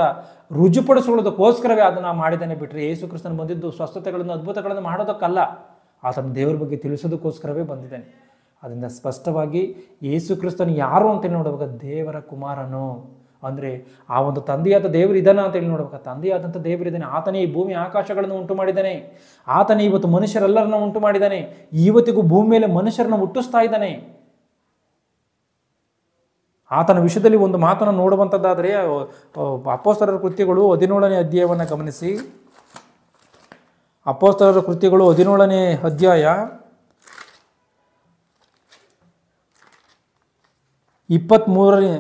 ರುಜುಪಡಿಸಿಕೊಳ್ಳೋದಕ್ಕೋಸ್ಕರವೇ ಅದನ್ನು ಮಾಡಿದ್ದಾನೆ ಬಿಟ್ಟರೆ ಯೇಸು ಕ್ರಿಸ್ತನು ಬಂದಿದ್ದು ಸ್ವಸ್ಥತೆಗಳನ್ನು ಅದ್ಭುತಗಳನ್ನು ಮಾಡೋದಕ್ಕಲ್ಲ, ಆತನು ದೇವರ ಬಗ್ಗೆ ತಿಳಿಸೋದಕ್ಕೋಸ್ಕರವೇ ಬಂದಿದ್ದಾನೆ. ಅದರಿಂದ ಸ್ಪಷ್ಟವಾಗಿ ಯೇಸು ಕ್ರಿಸ್ತನು ಯಾರು ಅಂತೇಳಿ ನೋಡುವಾಗ ದೇವರ ಕುಮಾರನು, ಅಂದರೆ ಆ ಒಂದು ತಂದೆಯಾದ ದೇವರು ಇದ್ದಾನೆ ಅಂತೇಳಿ ನೋಡುವಾಗ ತಂದೆಯಾದಂಥ ದೇವರಿದ್ದಾನೆ. ಆತನೇ ಈ ಭೂಮಿ ಆಕಾಶಗಳನ್ನು ಉಂಟು ಮಾಡಿದ್ದಾನೆ. ಆತನೇ ಇವತ್ತು ಮನುಷ್ಯರೆಲ್ಲರನ್ನ ಉಂಟು ಮಾಡಿದ್ದಾನೆ. ಇವತ್ತಿಗೂ ಭೂಮಿ ಮೇಲೆ ಮನುಷ್ಯರನ್ನ ಹುಟ್ಟಿಸ್ತಾ ಇದ್ದಾನೆ. ಆತನ ವಿಷಯದಲ್ಲಿ ಒಂದು ಮಾತನ್ನು ನೋಡುವಂಥದ್ದಾದರೆ ಅಪೊಸ್ತಲರ ಕೃತ್ಯಗಳು 17ನೇ ಅಧ್ಯಾಯವನ್ನು ಗಮನಿಸಿ. ಅಪೊಸ್ತಲರ ಕೃತ್ಯಗಳು 17ನೇ ಅಧ್ಯಾಯ 24ನೇ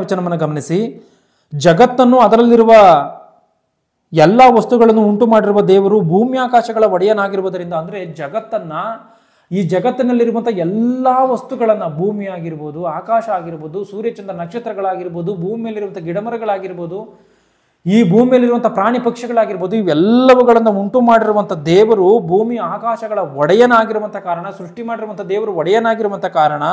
ವಚನವನ್ನು ಗಮನಿಸಿ. ಜಗತ್ತನ್ನು ಅದರಲ್ಲಿರುವ ಎಲ್ಲ ವಸ್ತುಗಳನ್ನು ಉಂಟು ಮಾಡಿರುವ ದೇವರು ಭೂಮಿ ಆಕಾಶಗಳ ಒಡೆಯನಾಗಿರುವುದರಿಂದ, ಅಂದರೆ ಈ ಜಗತ್ತಿನಲ್ಲಿರುವಂಥ ಎಲ್ಲ ವಸ್ತುಗಳನ್ನು, ಭೂಮಿ ಆಗಿರ್ಬೋದು, ಆಕಾಶ ಆಗಿರ್ಬೋದು, ಸೂರ್ಯಚಂದ್ರ ನಕ್ಷತ್ರಗಳಾಗಿರ್ಬೋದು, ಭೂಮಿಯಲ್ಲಿರುವಂಥ ಗಿಡಮರಗಳಾಗಿರ್ಬೋದು, ಈ ಭೂಮಿಯಲ್ಲಿರುವಂಥ ಪ್ರಾಣಿ ಪಕ್ಷಿಗಳಾಗಿರ್ಬೋದು, ಇವೆಲ್ಲವುಗಳನ್ನು ಉಂಟು ಮಾಡಿರುವಂಥ ದೇವರು ಭೂಮಿ ಆಕಾಶಗಳ ಒಡೆಯನಾಗಿರುವಂಥ ಕಾರಣ, ಸೃಷ್ಟಿ ಮಾಡಿರುವಂಥ ದೇವರು ಒಡೆಯನಾಗಿರುವಂಥ ಕಾರಣ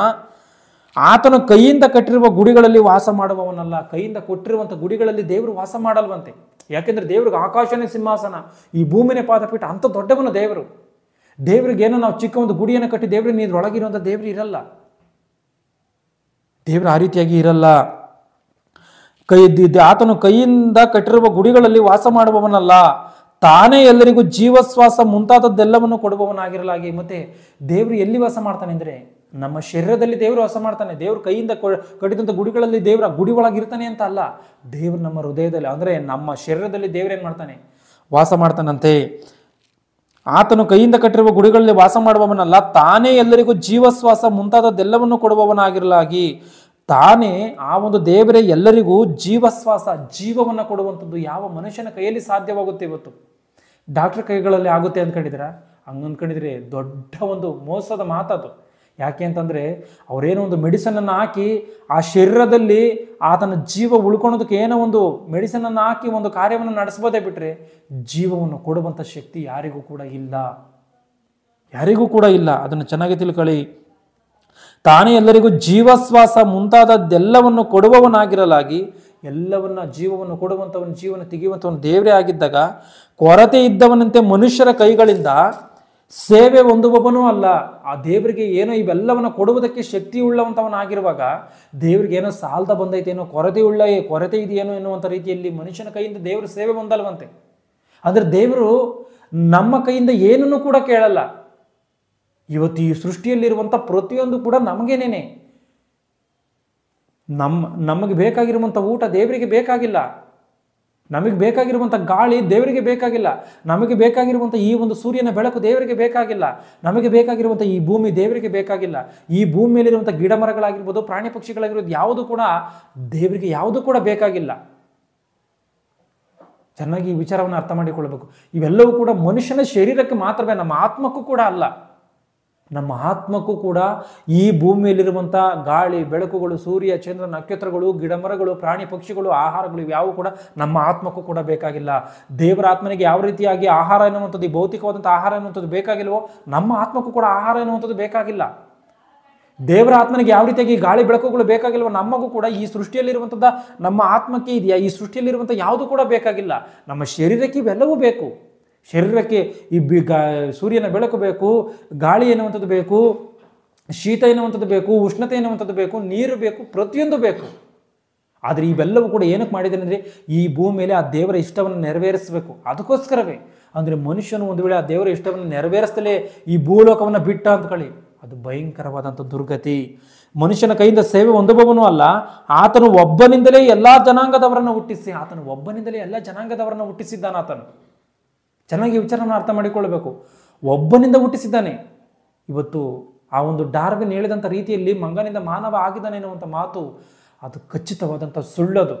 ಆತನು ಕೈಯಿಂದ ಕಟ್ಟಿರುವ ಗುಡಿಗಳಲ್ಲಿ ವಾಸ ಮಾಡುವವನಲ್ಲ. ಕೈಯಿಂದ ಕೊಟ್ಟಿರುವಂಥ ಗುಡಿಗಳಲ್ಲಿ ದೇವರು ವಾಸ ಮಾಡಲ್ವಂತೆ. ಯಾಕೆಂದರೆ ದೇವ್ರಿಗೆ ಆಕಾಶನೇ ಸಿಂಹಾಸನ, ಈ ಭೂಮಿನೇ ಪಾದಪೀಠ. ಅಂಥ ದೊಡ್ಡವನು ದೇವರು. ದೇವರಿಗೇನೋ ನಾವು ಚಿಕ್ಕ ಒಂದು ಗುಡಿಯನ್ನು ಕಟ್ಟಿ ದೇವ್ರಿಗೆ ನೀರೊಳಗಿರುವಂಥ ದೇವರು ಇರಲ್ಲ. ದೇವರು ಆ ರೀತಿಯಾಗಿ ಇರಲ್ಲ. ಆತನು ಕೈಯಿಂದ ಕಟ್ಟಿರುವ ಗುಡಿಗಳಲ್ಲಿ ವಾಸ ಮಾಡುವವನಲ್ಲ, ತಾನೇ ಎಲ್ಲರಿಗೂ ಜೀವಶ್ವಾಸ ಮುಂತಾದದ್ದೆಲ್ಲವನ್ನು ಕೊಡುವವನಾಗಿರಲಾಗಿ. ಮತ್ತೆ ದೇವರು ಎಲ್ಲಿ ವಾಸ ಮಾಡ್ತಾನೆ ಅಂದರೆ ನಮ್ಮ ಶರೀರದಲ್ಲಿ ದೇವರು ವಾಸ ಮಾಡ್ತಾನೆ. ದೇವರು ಕೈಯಿಂದ ಕಟ್ಟಿದಂಥ ಗುಡಿಗಳಲ್ಲಿ ದೇವರ ಗುಡಿ ಒಳಗಿರ್ತಾನೆ ಅಂತ ಅಲ್ಲ, ದೇವರು ನಮ್ಮ ಹೃದಯದಲ್ಲಿ, ಅಂದರೆ ನಮ್ಮ ಶರೀರದಲ್ಲಿ ದೇವರೇನು ಮಾಡ್ತಾನೆ, ವಾಸ ಮಾಡ್ತಾನಂತೆ. ಆತನು ಕೈಯಿಂದ ಕಟ್ಟಿರುವ ಗುಡಿಗಳಲ್ಲಿ ವಾಸ ಮಾಡುವವನಲ್ಲ, ತಾನೇ ಎಲ್ಲರಿಗೂ ಜೀವಶ್ವಾಸ ಮುಂತಾದದ್ದೆಲ್ಲವನ್ನು ಕೊಡುವವನಾಗಿರಲಾಗಿ. ತಾನೇ ಆ ಒಂದು ದೇವರೇ ಎಲ್ಲರಿಗೂ ಜೀವಶ್ವಾಸ, ಜೀವವನ್ನು ಕೊಡುವಂಥದ್ದು ಯಾವ ಮನುಷ್ಯನ ಕೈಯಲ್ಲಿ ಸಾಧ್ಯವಾಗುತ್ತೆ? ಇವತ್ತು ಡಾಕ್ಟರ್ ಕೈಗಳಲ್ಲಿ ಆಗುತ್ತೆ ಅಂದ್ಕೊಂಡಿದ್ದೀರಾ? ಹಂಗಂದ್ಕೊಂಡಿದ್ರೆ ದೊಡ್ಡ ಒಂದು ಮೋಸದ ಮಾತದು. ಯಾಕೆ ಅಂತಂದರೆ ಅವರೇನೋ ಒಂದು ಮೆಡಿಸನನ್ನು ಹಾಕಿ ಆ ಶರೀರದಲ್ಲಿ ಆತನ ಜೀವ ಉಳ್ಕೊಳೋದಕ್ಕೆ ಏನೋ ಒಂದು ಮೆಡಿಸನನ್ನು ಹಾಕಿ ಒಂದು ಕಾರ್ಯವನ್ನು ನಡೆಸ್ಬೋದೇ ಬಿಟ್ಟರೆ ಜೀವವನ್ನು ಕೊಡುವಂಥ ಶಕ್ತಿ ಯಾರಿಗೂ ಕೂಡ ಇಲ್ಲ, ಯಾರಿಗೂ ಕೂಡ ಇಲ್ಲ. ಅದನ್ನು ಚೆನ್ನಾಗಿ ತಿಳ್ಕೊಳ್ಳಿ. ತಾನೇ ಎಲ್ಲರಿಗೂ ಜೀವಶ್ವಾಸ ಮುಂತಾದದ್ದೆಲ್ಲವನ್ನು ಕೊಡುವವನಾಗಿರಲಾಗಿ, ಎಲ್ಲವನ್ನ ಜೀವವನ್ನು ಕೊಡುವಂಥವನು, ಜೀವನ ತೆಗೆಯುವಂಥವನು ದೇವರೇ ಆಗಿದ್ದಾಗ ಕೊರತೆ ಇದ್ದವನಂತೆ ಮನುಷ್ಯರ ಕೈಗಳಿಂದ ಸೇವೆ ಹೊಂದುವವನೂ ಅಲ್ಲ. ಆ ದೇವರಿಗೆ ಏನೋ ಇವೆಲ್ಲವನ್ನು ಕೊಡುವುದಕ್ಕೆ ಶಕ್ತಿ ಉಳ್ಳವಂಥವನಾಗಿರುವಾಗ ದೇವರಿಗೆ ಏನೋ ಸಾಲದ ಬಂದೈತೇನೋ, ಕೊರತೆ ಇದೆಯೇನೋ ಎನ್ನುವಂಥ ರೀತಿಯಲ್ಲಿ ಮನುಷ್ಯನ ಕೈಯಿಂದ ದೇವರು ಸೇವೆ ಹೊಂದಲ್ವಂತೆ. ಅಂದರೆ ದೇವರು ನಮ್ಮ ಕೈಯಿಂದ ಏನನ್ನು ಕೂಡ ಕೇಳಲ್ಲ. ಇವತ್ತು ಈ ಸೃಷ್ಟಿಯಲ್ಲಿರುವಂಥ ಪ್ರತಿಯೊಂದು ಕೂಡ ನಮಗೇನೇನೆ. ನಮಗೆ ಬೇಕಾಗಿರುವಂಥ ಊಟ ದೇವರಿಗೆ ಬೇಕಾಗಿಲ್ಲ, ನಮಗೆ ಬೇಕಾಗಿರುವಂಥ ಗಾಳಿ ದೇವರಿಗೆ ಬೇಕಾಗಿಲ್ಲ, ನಮಗೆ ಬೇಕಾಗಿರುವಂಥ ಈ ಒಂದು ಸೂರ್ಯನ ಬೆಳಕು ದೇವರಿಗೆ ಬೇಕಾಗಿಲ್ಲ, ನಮಗೆ ಬೇಕಾಗಿರುವಂಥ ಈ ಭೂಮಿ ದೇವರಿಗೆ ಬೇಕಾಗಿಲ್ಲ. ಈ ಭೂಮಿಯಲ್ಲಿರುವಂಥ ಗಿಡ ಮರಗಳಾಗಿರ್ಬೋದು, ಪ್ರಾಣಿ ಪಕ್ಷಿಗಳಾಗಿರ್ಬೋದು, ಯಾವುದು ಕೂಡ ದೇವರಿಗೆ ಯಾವುದು ಕೂಡ ಬೇಕಾಗಿಲ್ಲ. ಚೆನ್ನಾಗಿ ಈ ವಿಚಾರವನ್ನು ಅರ್ಥ ಮಾಡಿಕೊಳ್ಳಬೇಕು. ಇವೆಲ್ಲವೂ ಕೂಡ ಮನುಷ್ಯನ ಶರೀರಕ್ಕೆ ಮಾತ್ರವೇ, ನಮ್ಮ ಆತ್ಮಕ್ಕೂ ಕೂಡ ಅಲ್ಲ. ನಮ್ಮ ಆತ್ಮಕ್ಕೂ ಕೂಡ ಈ ಭೂಮಿಯಲ್ಲಿರುವಂಥ ಗಾಳಿ ಬೆಳಕುಗಳು, ಸೂರ್ಯ ಚಂದ್ರ ನಕ್ಷತ್ರಗಳು, ಗಿಡಮರಗಳು, ಪ್ರಾಣಿ ಪಕ್ಷಿಗಳು, ಆಹಾರಗಳು ಇವ್ಯಾವು ಕೂಡ ನಮ್ಮ ಆತ್ಮಕ್ಕೂ ಕೂಡ ಬೇಕಾಗಿಲ್ಲ. ದೇವರ ಆತ್ಮನಿಗೆ ಯಾವ ರೀತಿಯಾಗಿ ಆಹಾರ ಎನ್ನುವಂಥದ್ದು, ಈ ಭೌತಿಕವಾದಂಥ ಆಹಾರ ಎನ್ನುವಂಥದ್ದು ಬೇಕಾಗಿಲ್ವೋ, ನಮ್ಮ ಆತ್ಮಕ್ಕೂ ಕೂಡ ಆಹಾರ ಎನ್ನುವಂಥದ್ದು ಬೇಕಾಗಿಲ್ಲ. ದೇವರ ಆತ್ಮನಿಗೆ ಯಾವ ರೀತಿಯಾಗಿ ಗಾಳಿ ಬೆಳಕುಗಳು ಬೇಕಾಗಿಲ್ವೋ, ನಮಗೂ ಕೂಡ ಈ ಸೃಷ್ಟಿಯಲ್ಲಿರುವಂಥದ್ದು ನಮ್ಮ ಆತ್ಮಕ್ಕೆ ಇದೆಯಾ, ಈ ಸೃಷ್ಟಿಯಲ್ಲಿರುವಂಥ ಯಾವುದು ಕೂಡ ಬೇಕಾಗಿಲ್ಲ. ನಮ್ಮ ಶರೀರಕ್ಕೆ ಇವೆಲ್ಲವೂ ಬೇಕು. ಶರೀರಕ್ಕೆ ಈ ಸೂರ್ಯನ ಬೆಳಕು ಬೇಕು, ಗಾಳಿ ಎನ್ನುವಂಥದ್ದು ಬೇಕು, ಶೀತ ಎನ್ನುವಂಥದ್ದು ಬೇಕು, ಉಷ್ಣತೆ ಎನ್ನುವಂಥದ್ದು ಬೇಕು, ನೀರು ಬೇಕು, ಪ್ರತಿಯೊಂದು ಬೇಕು. ಆದರೆ ಇವೆಲ್ಲವೂ ಕೂಡ ಏನಕ್ಕೆ ಮಾಡಿದ್ದಾನೆ ಅಂದರೆ ಈ ಭೂಮಿ ಮೇಲೆ ಆ ದೇವರ ಇಷ್ಟವನ್ನು ನೆರವೇರಿಸಬೇಕು. ಅದಕ್ಕೋಸ್ಕರವೇ. ಅಂದರೆ ಮನುಷ್ಯನು ಒಂದು ವೇಳೆ ಆ ದೇವರ ಇಷ್ಟವನ್ನು ನೆರವೇರಿಸಲೇ ಈ ಭೂಲೋಕವನ್ನು ಬಿಟ್ಟ ಅಂದ್ಕೊಳ್ಳಿ, ಅದು ಭಯಂಕರವಾದಂಥ ದುರ್ಗತಿ. ಮನುಷ್ಯನ ಕೈಯಿಂದ ಸೇವೆ ಹೊಂದುವವನು ಅಲ್ಲ, ಆತನು ಒಬ್ಬನಿಂದಲೇ ಎಲ್ಲ ಜನಾಂಗದವರನ್ನು ಹುಟ್ಟಿಸಿ, ಆತನು ಒಬ್ಬನಿಂದಲೇ ಎಲ್ಲ ಜನಾಂಗದವರನ್ನು ಹುಟ್ಟಿಸಿದ್ದಾನೆ. ಆತನು ಚೆನ್ನಾಗಿ ವಿಚಾರವನ್ನು ಅರ್ಥ ಮಾಡಿಕೊಳ್ಳಬೇಕು. ಒಬ್ಬನಿಂದ ಹುಟ್ಟಿಸಿದ್ದಾನೆ. ಇವತ್ತು ಆ ಒಂದು ಡಾರ್ವಿನ್ ಹೇಳಿದಂಥ ರೀತಿಯಲ್ಲಿ ಮಂಗನಿಂದ ಮಾನವ ಆಗಿದ್ದಾನೆ ಎನ್ನುವಂಥ ಮಾತು ಅದು ಖಚಿತವಾದಂಥ ಸುಳ್ಳದು,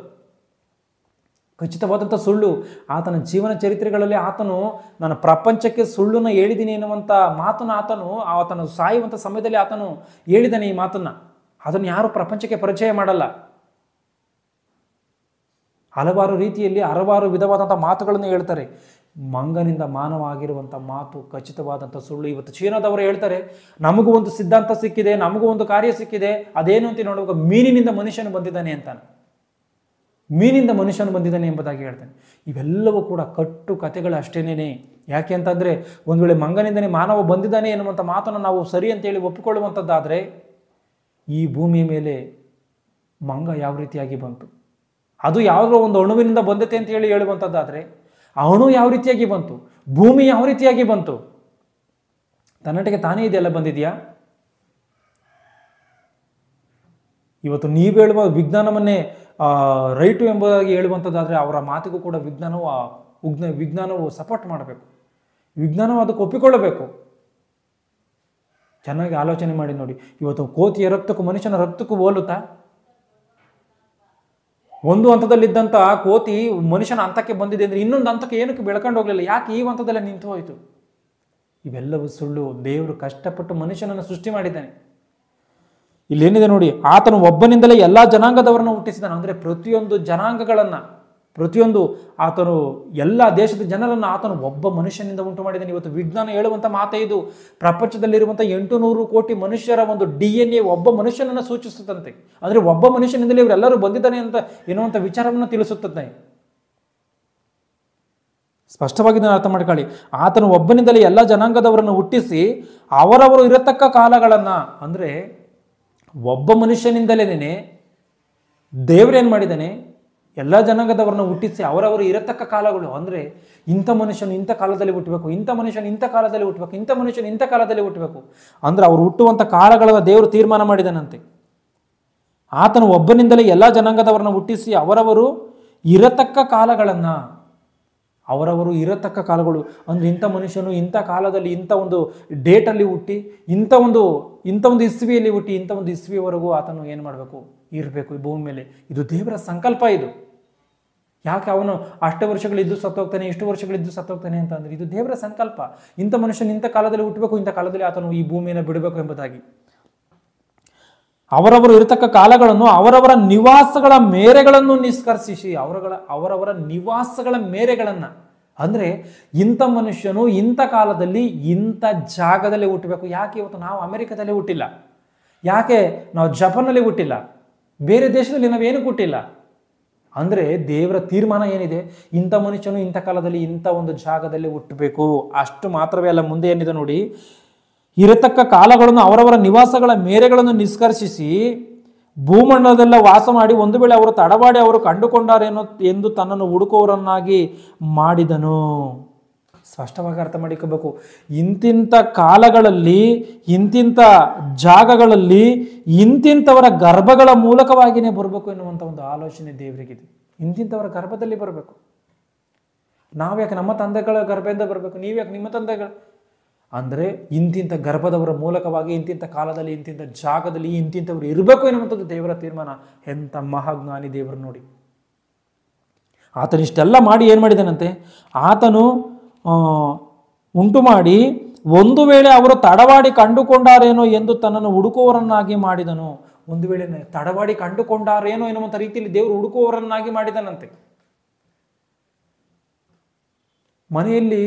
ಖಚಿತವಾದಂಥ ಸುಳ್ಳು. ಆತನ ಜೀವನ ಚರಿತ್ರೆಗಳಲ್ಲಿ ಆತನು ನಾನು ಪ್ರಪಂಚಕ್ಕೆ ಸುಳ್ಳನ್ನು ಹೇಳಿದ್ದೀನಿ ಎನ್ನುವಂಥ ಮಾತನ್ನು ಆತನು ಸಾಯುವಂಥ ಸಮಯದಲ್ಲಿ ಆತನು ಹೇಳಿದ್ದಾನೆ. ಈ ಮಾತನ್ನು ಅದನ್ನು ಯಾರು ಪ್ರಪಂಚಕ್ಕೆ ಪರಿಚಯ ಮಾಡಲ್ಲ. ಹಲವಾರು ರೀತಿಯಲ್ಲಿ ಹಲವಾರು ವಿಧವಾದಂಥ ಮಾತುಗಳನ್ನು ಹೇಳ್ತಾರೆ. ಮಂಗನಿಂದ ಮಾನವ ಆಗಿರುವಂಥ ಮಾತು ಖಚಿತವಾದಂಥ ಸುಳ್ಳು. ಇವತ್ತು ಚೀನಾದವರು ಹೇಳ್ತಾರೆ ನಮಗೂ ಒಂದು ಸಿದ್ಧಾಂತ ಸಿಕ್ಕಿದೆ, ನಮಗೂ ಒಂದು ಕಾರ್ಯ ಸಿಕ್ಕಿದೆ, ಅದೇನು ಅಂತ ನೋಡುವಾಗ ಮೀನಿನಿಂದ ಮನುಷ್ಯನು ಬಂದಿದ್ದಾನೆ ಅಂತಾನೆ, ಮೀನಿಂದ ಮನುಷ್ಯನು ಬಂದಿದ್ದಾನೆ ಎಂಬುದಾಗಿ ಹೇಳ್ತಾನೆ. ಇವೆಲ್ಲವೂ ಕೂಡ ಕಟ್ಟು ಕಥೆಗಳು ಅಷ್ಟೇನೇ. ಯಾಕೆ ಅಂತಂದರೆ ಒಂದು ವೇಳೆ ಮಂಗನಿಂದನೇ ಮಾನವ ಬಂದಿದ್ದಾನೆ ಎನ್ನುವಂಥ ಮಾತನ್ನು ನಾವು ಸರಿ ಅಂತೇಳಿ ಒಪ್ಪಿಕೊಳ್ಳುವಂಥದ್ದಾದರೆ ಈ ಭೂಮಿಯ ಮೇಲೆ ಮಂಗ ಯಾವ ರೀತಿಯಾಗಿ ಬಂತು, ಅದು ಯಾವುದೋ ಒಂದು ಅಣುವಿನಿಂದ ಬಂದತೆ ಅಂತ ಹೇಳುವಂಥದ್ದಾದರೆ ಆ ಅಣು ಯಾವ ರೀತಿಯಾಗಿ ಬಂತು, ಭೂಮಿ ಯಾವ ರೀತಿಯಾಗಿ ಬಂತು, ತನ್ನಟಿಗೆ ತಾನೇ ಇದೆಲ್ಲ ಬಂದಿದೆಯಾ? ಇವತ್ತು ನೀವು ಹೇಳುವ ವಿಜ್ಞಾನವನ್ನೇ ರೈಟು ಎಂಬುದಾಗಿ ಹೇಳುವಂಥದ್ದಾದರೆ ಅವರ ಮಾತಿಗೂ ಕೂಡ ವಿಜ್ಞಾನವು ಸಪೋರ್ಟ್ ಮಾಡಬೇಕು, ವಿಜ್ಞಾನವು ಅದಕ್ಕೆ ಒಪ್ಪಿಕೊಳ್ಳಬೇಕು. ಚೆನ್ನಾಗಿ ಆಲೋಚನೆ ಮಾಡಿ ನೋಡಿ. ಇವತ್ತು ಕೋತಿಯ ರಕ್ತಕ್ಕೂ ಮನುಷ್ಯನ ರಕ್ತಕ್ಕೂ ಹೋಲುತ್ತಾ? ಒಂದು ಹಂತದಲ್ಲಿದ್ದಂಥ ಕೋತಿ ಮನುಷ್ಯನ ಹಂತಕ್ಕೆ ಬಂದಿದೆ ಅಂದರೆ ಇನ್ನೊಂದು ಹಂತಕ್ಕೆ ಏನಕ್ಕೆ ಬೆಳ್ಕೊಂಡು ಹೋಗಲಿಲ್ಲ? ಯಾಕೆ ಈ ಹಂತದಲ್ಲೇ ನಿಂತು ಹೋಯಿತು? ಇವೆಲ್ಲವೂ ಸುಳ್ಳು. ದೇವರು ಕಷ್ಟಪಟ್ಟು ಮನುಷ್ಯನನ್ನು ಸೃಷ್ಟಿ ಮಾಡಿದ್ದಾನೆ. ಇಲ್ಲೇನಿದೆ ನೋಡಿ, ಆತನು ಒಬ್ಬನಿಂದಲೇ ಎಲ್ಲ ಜನಾಂಗದವರನ್ನು ಹುಟ್ಟಿಸಿದಾನೆ. ಅಂದರೆ ಪ್ರತಿಯೊಂದು ಜನಾಂಗಗಳನ್ನು, ಪ್ರತಿಯೊಂದು ಆತನು ಎಲ್ಲ ದೇಶದ ಜನರನ್ನು ಆತನು ಒಬ್ಬ ಮನುಷ್ಯನಿಂದ ಉಂಟು ಮಾಡಿದ್ದಾನೆ. ಇವತ್ತು ವಿಜ್ಞಾನ ಹೇಳುವಂಥ ಮಾತೇ ಇದು. ಪ್ರಪಂಚದಲ್ಲಿರುವಂಥ 800 ಕೋಟಿ ಮನುಷ್ಯರ ಒಂದು DNA ಒಬ್ಬ ಮನುಷ್ಯನನ್ನು ಸೂಚಿಸುತ್ತಂತೆ. ಅಂದರೆ ಒಬ್ಬ ಮನುಷ್ಯನಿಂದಲೇ ಇವರೆಲ್ಲರೂ ಬಂದಿದ್ದಾನೆ ಅಂತ ಎನ್ನುವಂಥ ವಿಚಾರವನ್ನು ತಿಳಿಸುತ್ತದೆ. ಸ್ಪಷ್ಟವಾಗಿ ನಾನು ಅರ್ಥ ಮಾಡ್ಕೊಳ್ಳಿ. ಆತನು ಒಬ್ಬನಿಂದಲೇ ಎಲ್ಲ ಜನಾಂಗದವರನ್ನು ಹುಟ್ಟಿಸಿ ಅವರವರು ಇರತಕ್ಕ ಕಾಲಗಳನ್ನು, ಅಂದರೆ ಒಬ್ಬ ಮನುಷ್ಯನಿಂದಲೇ ದೇವರೇನು ಮಾಡಿದ್ದಾನೆ, ಎಲ್ಲ ಜನಾಂಗದವರನ್ನು ಹುಟ್ಟಿಸಿ ಅವರವರು ಇರತಕ್ಕ ಕಾಲಗಳು. ಅಂದರೆ ಇಂಥ ಮನುಷ್ಯನು ಇಂಥ ಕಾಲದಲ್ಲಿ ಹುಟ್ಟಬೇಕು, ಇಂಥ ಮನುಷ್ಯನು ಇಂಥ ಕಾಲದಲ್ಲಿ ಹುಟ್ಟಬೇಕು, ಇಂಥ ಮನುಷ್ಯನು ಇಂಥ ಕಾಲದಲ್ಲಿ ಹುಟ್ಟಬೇಕು. ಅಂದರೆ ಅವರು ಹುಟ್ಟುವಂಥ ಕಾಲಗಳನ್ನು ದೇವರು ತೀರ್ಮಾನ ಮಾಡಿದನಂತೆ. ಆತನು ಒಬ್ಬನಿಂದಲೇ ಎಲ್ಲ ಜನಾಂಗದವರನ್ನು ಹುಟ್ಟಿಸಿ ಅವರವರು ಇರತಕ್ಕ ಕಾಲಗಳನ್ನು, ಅವರವರು ಇರತಕ್ಕ ಕಾಲಗಳು ಅಂದರೆ ಇಂಥ ಮನುಷ್ಯನು ಇಂಥ ಕಾಲದಲ್ಲಿ ಇಂಥ ಒಂದು ಡೇಟಲ್ಲಿ ಹುಟ್ಟಿ ಇಂಥ ಒಂದು ಇಸ್ವಿಯಲ್ಲಿ ಹುಟ್ಟಿ ಇಂಥ ಒಂದು ಇಸ್ವಿಯವರೆಗೂ ಆತನು ಏನು ಮಾಡಬೇಕು, ಇರಬೇಕು ಈ ಭೂಮಿ ಮೇಲೆ. ಇದು ದೇವರ ಸಂಕಲ್ಪ. ಇದು ಯಾಕೆ ಅವನು ಅಷ್ಟು ವರ್ಷಗಳಿದ್ದು ಸತ್ತೋಗ್ತಾನೆ, ಇಷ್ಟು ವರ್ಷಗಳಿದ್ದು ಸತ್ತೋಗ್ತಾನೆ ಅಂತ ಅಂದರೆ ಇದು ದೇವರ ಸಂಕಲ್ಪ. ಇಂಥ ಮನುಷ್ಯನು ಇಂಥ ಕಾಲದಲ್ಲಿ ಹುಟ್ಟಬೇಕು, ಇಂಥ ಕಾಲದಲ್ಲಿ ಆತನು ಈ ಭೂಮಿಯನ್ನು ಬಿಡಬೇಕು ಎಂಬುದಾಗಿ. ಅವರವರು ಇರತಕ್ಕ ಕಾಲಗಳನ್ನು ಅವರವರ ನಿವಾಸಗಳ ಮೇರೆಗಳನ್ನು ನಿಷ್ಕರ್ಷಿಸಿ, ಅವರವರ ನಿವಾಸಗಳ ಮೇರೆಗಳನ್ನು, ಅಂದರೆ ಇಂಥ ಮನುಷ್ಯನು ಇಂಥ ಕಾಲದಲ್ಲಿ ಇಂಥ ಜಾಗದಲ್ಲಿ ಹುಟ್ಟಬೇಕು. ಯಾಕೆ ಇವತ್ತು ನಾವು ಅಮೆರಿಕದಲ್ಲಿ ಹುಟ್ಟಿಲ್ಲ? ಯಾಕೆ ನಾವು ಜಪಾನಲ್ಲಿ ಹುಟ್ಟಿಲ್ಲ? ಬೇರೆ ದೇಶದಲ್ಲಿ ನಾವೇನಕ್ಕೆ ಹುಟ್ಟಿಲ್ಲ? ಅಂದರೆ ದೇವರ ತೀರ್ಮಾನ ಏನಿದೆ, ಇಂಥ ಮನುಷ್ಯನು ಇಂಥ ಕಾಲದಲ್ಲಿ ಇಂಥ ಒಂದು ಜಾಗದಲ್ಲಿ ಹುಟ್ಟಬೇಕು. ಅಷ್ಟು ಮಾತ್ರವೇ ಅಲ್ಲ, ಮುಂದೆ ಏನಿದೆ ನೋಡಿ, ಇರತಕ್ಕ ಕಾಲಗಳನ್ನು ಅವರವರ ನಿವಾಸಗಳ ಮೇರೆಗಳನ್ನು ನಿಷ್ಕರ್ಷಿಸಿ ಭೂಮಂಡಲದೆಲ್ಲ ವಾಸ ಮಾಡಿ ಒಂದು ವೇಳೆ ಅವರು ತಡವಾಡಿ ಅವರು ಕಂಡುಕೊಂಡಾರೇನೋ ಎಂದು ತನ್ನನ್ನು ಹುಡುಕುವವರನ್ನಾಗಿ ಮಾಡಿದನು. ಸ್ಪಷ್ಟವಾಗಿ ಅರ್ಥ ಮಾಡಿಕೋಬೇಕು. ಇಂತಿಂಥ ಕಾಲಗಳಲ್ಲಿ ಇಂತಿಂಥ ಜಾಗಗಳಲ್ಲಿ ಇಂತಿಂಥವರ ಗರ್ಭಗಳ ಮೂಲಕವಾಗಿಯೇ ಬರಬೇಕು ಎನ್ನುವಂಥ ಒಂದು ಆಲೋಚನೆ ದೇವರಿಗಿದೆ. ಇಂತಿಂಥವರ ಗರ್ಭದಲ್ಲಿ ಬರಬೇಕು. ನಾವ್ಯಾಕೆ ನಮ್ಮ ತಂದೆಗಳ ಗರ್ಭದಿಂದ ಬರಬೇಕು? ನೀವ್ಯಾಕೆ ನಿಮ್ಮ ತಂದೆಗಳ? ಅಂದರೆ ಇಂತಿಂಥ ಗರ್ಭದವರ ಮೂಲಕವಾಗಿ ಇಂತಿಂಥ ಕಾಲದಲ್ಲಿ ಇಂತಿಂಥ ಜಾಗದಲ್ಲಿ ಇಂತಿಂಥವ್ರು ಇರಬೇಕು ಎನ್ನುವಂಥದ್ದು ದೇವರ ತೀರ್ಮಾನ. ಎಂಥ ಮಹಾಜ್ಞಾನಿ ದೇವರು ನೋಡಿ. ಆತನಿಷ್ಟೆಲ್ಲ ಮಾಡಿ ಏನು ಮಾಡಿದಾನಂತೆ, ಆತನು ಉಂಟು ಮಾಡಿ ಒಂದು ವೇಳೆ ಅವರು ತಡವಾಡಿ ಕಂಡುಕೊಂಡಾರೇನೋ ಎಂದು ತನ್ನನ್ನು ಹುಡುಕುವವರನ್ನಾಗಿ ಮಾಡಿದನು. ಒಂದು ವೇಳೆ ತಡವಾಡಿ ಕಂಡುಕೊಂಡಾರೇನೋ ಎನ್ನುವಂಥ ರೀತಿಯಲ್ಲಿ ದೇವರು ಹುಡುಕುವವರನ್ನಾಗಿ ಮಾಡಿದನಂತೆ. ಮನೆಯಲ್ಲಿ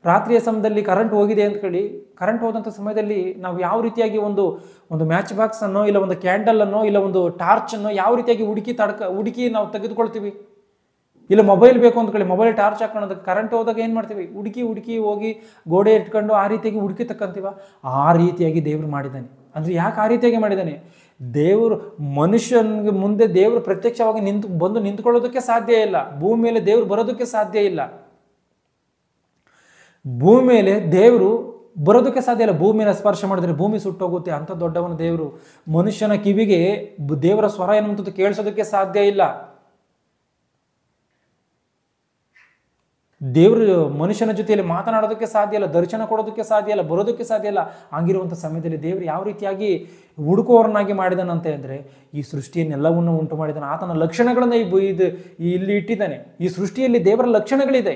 ರಾತ್ರಿಯ ಸಮಯದಲ್ಲಿ ಕರೆಂಟ್ ಹೋಗಿದೆ ಅಂತ ಹೇಳಿ, ಕರೆಂಟ್ ಹೋದಂಥ ಸಮಯದಲ್ಲಿ ನಾವು ಯಾವ ರೀತಿಯಾಗಿ ಒಂದು ಮ್ಯಾಚ್ ಬಾಕ್ಸ್ ಅನ್ನೋ ಇಲ್ಲ ಒಂದು ಕ್ಯಾಂಡಲ್ ಅನ್ನೋ ಇಲ್ಲ ಒಂದು ಟಾರ್ಚ್ ಅನ್ನೋ ಯಾವ ರೀತಿಯಾಗಿ ಹುಡುಕಿ ನಾವು ತೆಗೆದುಕೊಳ್ತೀವಿ? ಇಲ್ಲ ಮೊಬೈಲ್ ಬೇಕು ಅಂದ್ಕೊಳ್ಳಿ, ಮೊಬೈಲ್ ಟಾರ್ಚ್ ಹಾಕೋಣದಕ್ಕೆ ಕರೆಂಟ್ ಹೋದಾಗ ಏನು ಮಾಡ್ತೀವಿ, ಹುಡುಕಿ ಹೋಗಿ ಗೋಡೆ ಇಟ್ಕೊಂಡು ಆ ರೀತಿಯಾಗಿ ಹುಡುಕಿ ತಕ್ಕಂತೀವ. ಆ ರೀತಿಯಾಗಿ ದೇವರು ಮಾಡಿದ್ದಾನೆ. ಅಂದರೆ ಯಾಕೆ ಆ ರೀತಿಯಾಗಿ ಮಾಡಿದ್ದಾನೆ? ದೇವರು ಮನುಷ್ಯನಿಗೆ ಮುಂದೆ ದೇವರು ಪ್ರತ್ಯಕ್ಷವಾಗಿ ನಿಂತ್ಕೊಳ್ಳೋದಕ್ಕೆ ಸಾಧ್ಯ ಇಲ್ಲ. ಭೂಮಿ ಮೇಲೆ ದೇವರು ಬರೋದಕ್ಕೆ ಸಾಧ್ಯ ಇಲ್ಲ. ಭೂಮಿ ಮೇಲೆ ದೇವರು ಬರೋದಕ್ಕೆ ಸಾಧ್ಯ ಇಲ್ಲ. ಭೂಮಿನ ಸ್ಪರ್ಶ ಮಾಡಿದ್ರೆ ಭೂಮಿ ಸುಟ್ಟೋಗುತ್ತೆ. ಅಂಥ ದೊಡ್ಡವನ ದೇವರು. ಮನುಷ್ಯನ ಕಿವಿಗೆ ದೇವರ ಸ್ವರ ಎನ್ನುವಂಥದ್ದು ಕೇಳಿಸೋದಕ್ಕೆ ಸಾಧ್ಯ ಇಲ್ಲ. ದೇವರು ಮನುಷ್ಯನ ಜೊತೆಯಲ್ಲಿ ಮಾತನಾಡೋದಕ್ಕೆ ಸಾಧ್ಯ ಇಲ್ಲ, ದರ್ಶನ ಕೊಡೋದಕ್ಕೆ ಸಾಧ್ಯ ಇಲ್ಲ, ಬರೋದಕ್ಕೆ ಸಾಧ್ಯ ಇಲ್ಲ. ಹಂಗಿರುವಂಥ ಸಮಯದಲ್ಲಿ ದೇವರು ಯಾವ ರೀತಿಯಾಗಿ ಹುಡುಕುವವರನ್ನಾಗಿ ಮಾಡಿದಾನಂತ ಅಂದರೆ, ಈ ಸೃಷ್ಟಿಯನ್ನೆಲ್ಲವನ್ನು ಉಂಟು ಮಾಡಿದಾನೆ. ಆತನ ಲಕ್ಷಣಗಳನ್ನು ಇಲ್ಲಿ ಇಟ್ಟಿದ್ದಾನೆ. ಈ ಸೃಷ್ಟಿಯಲ್ಲಿ ದೇವರ ಲಕ್ಷಣಗಳಿದೆ.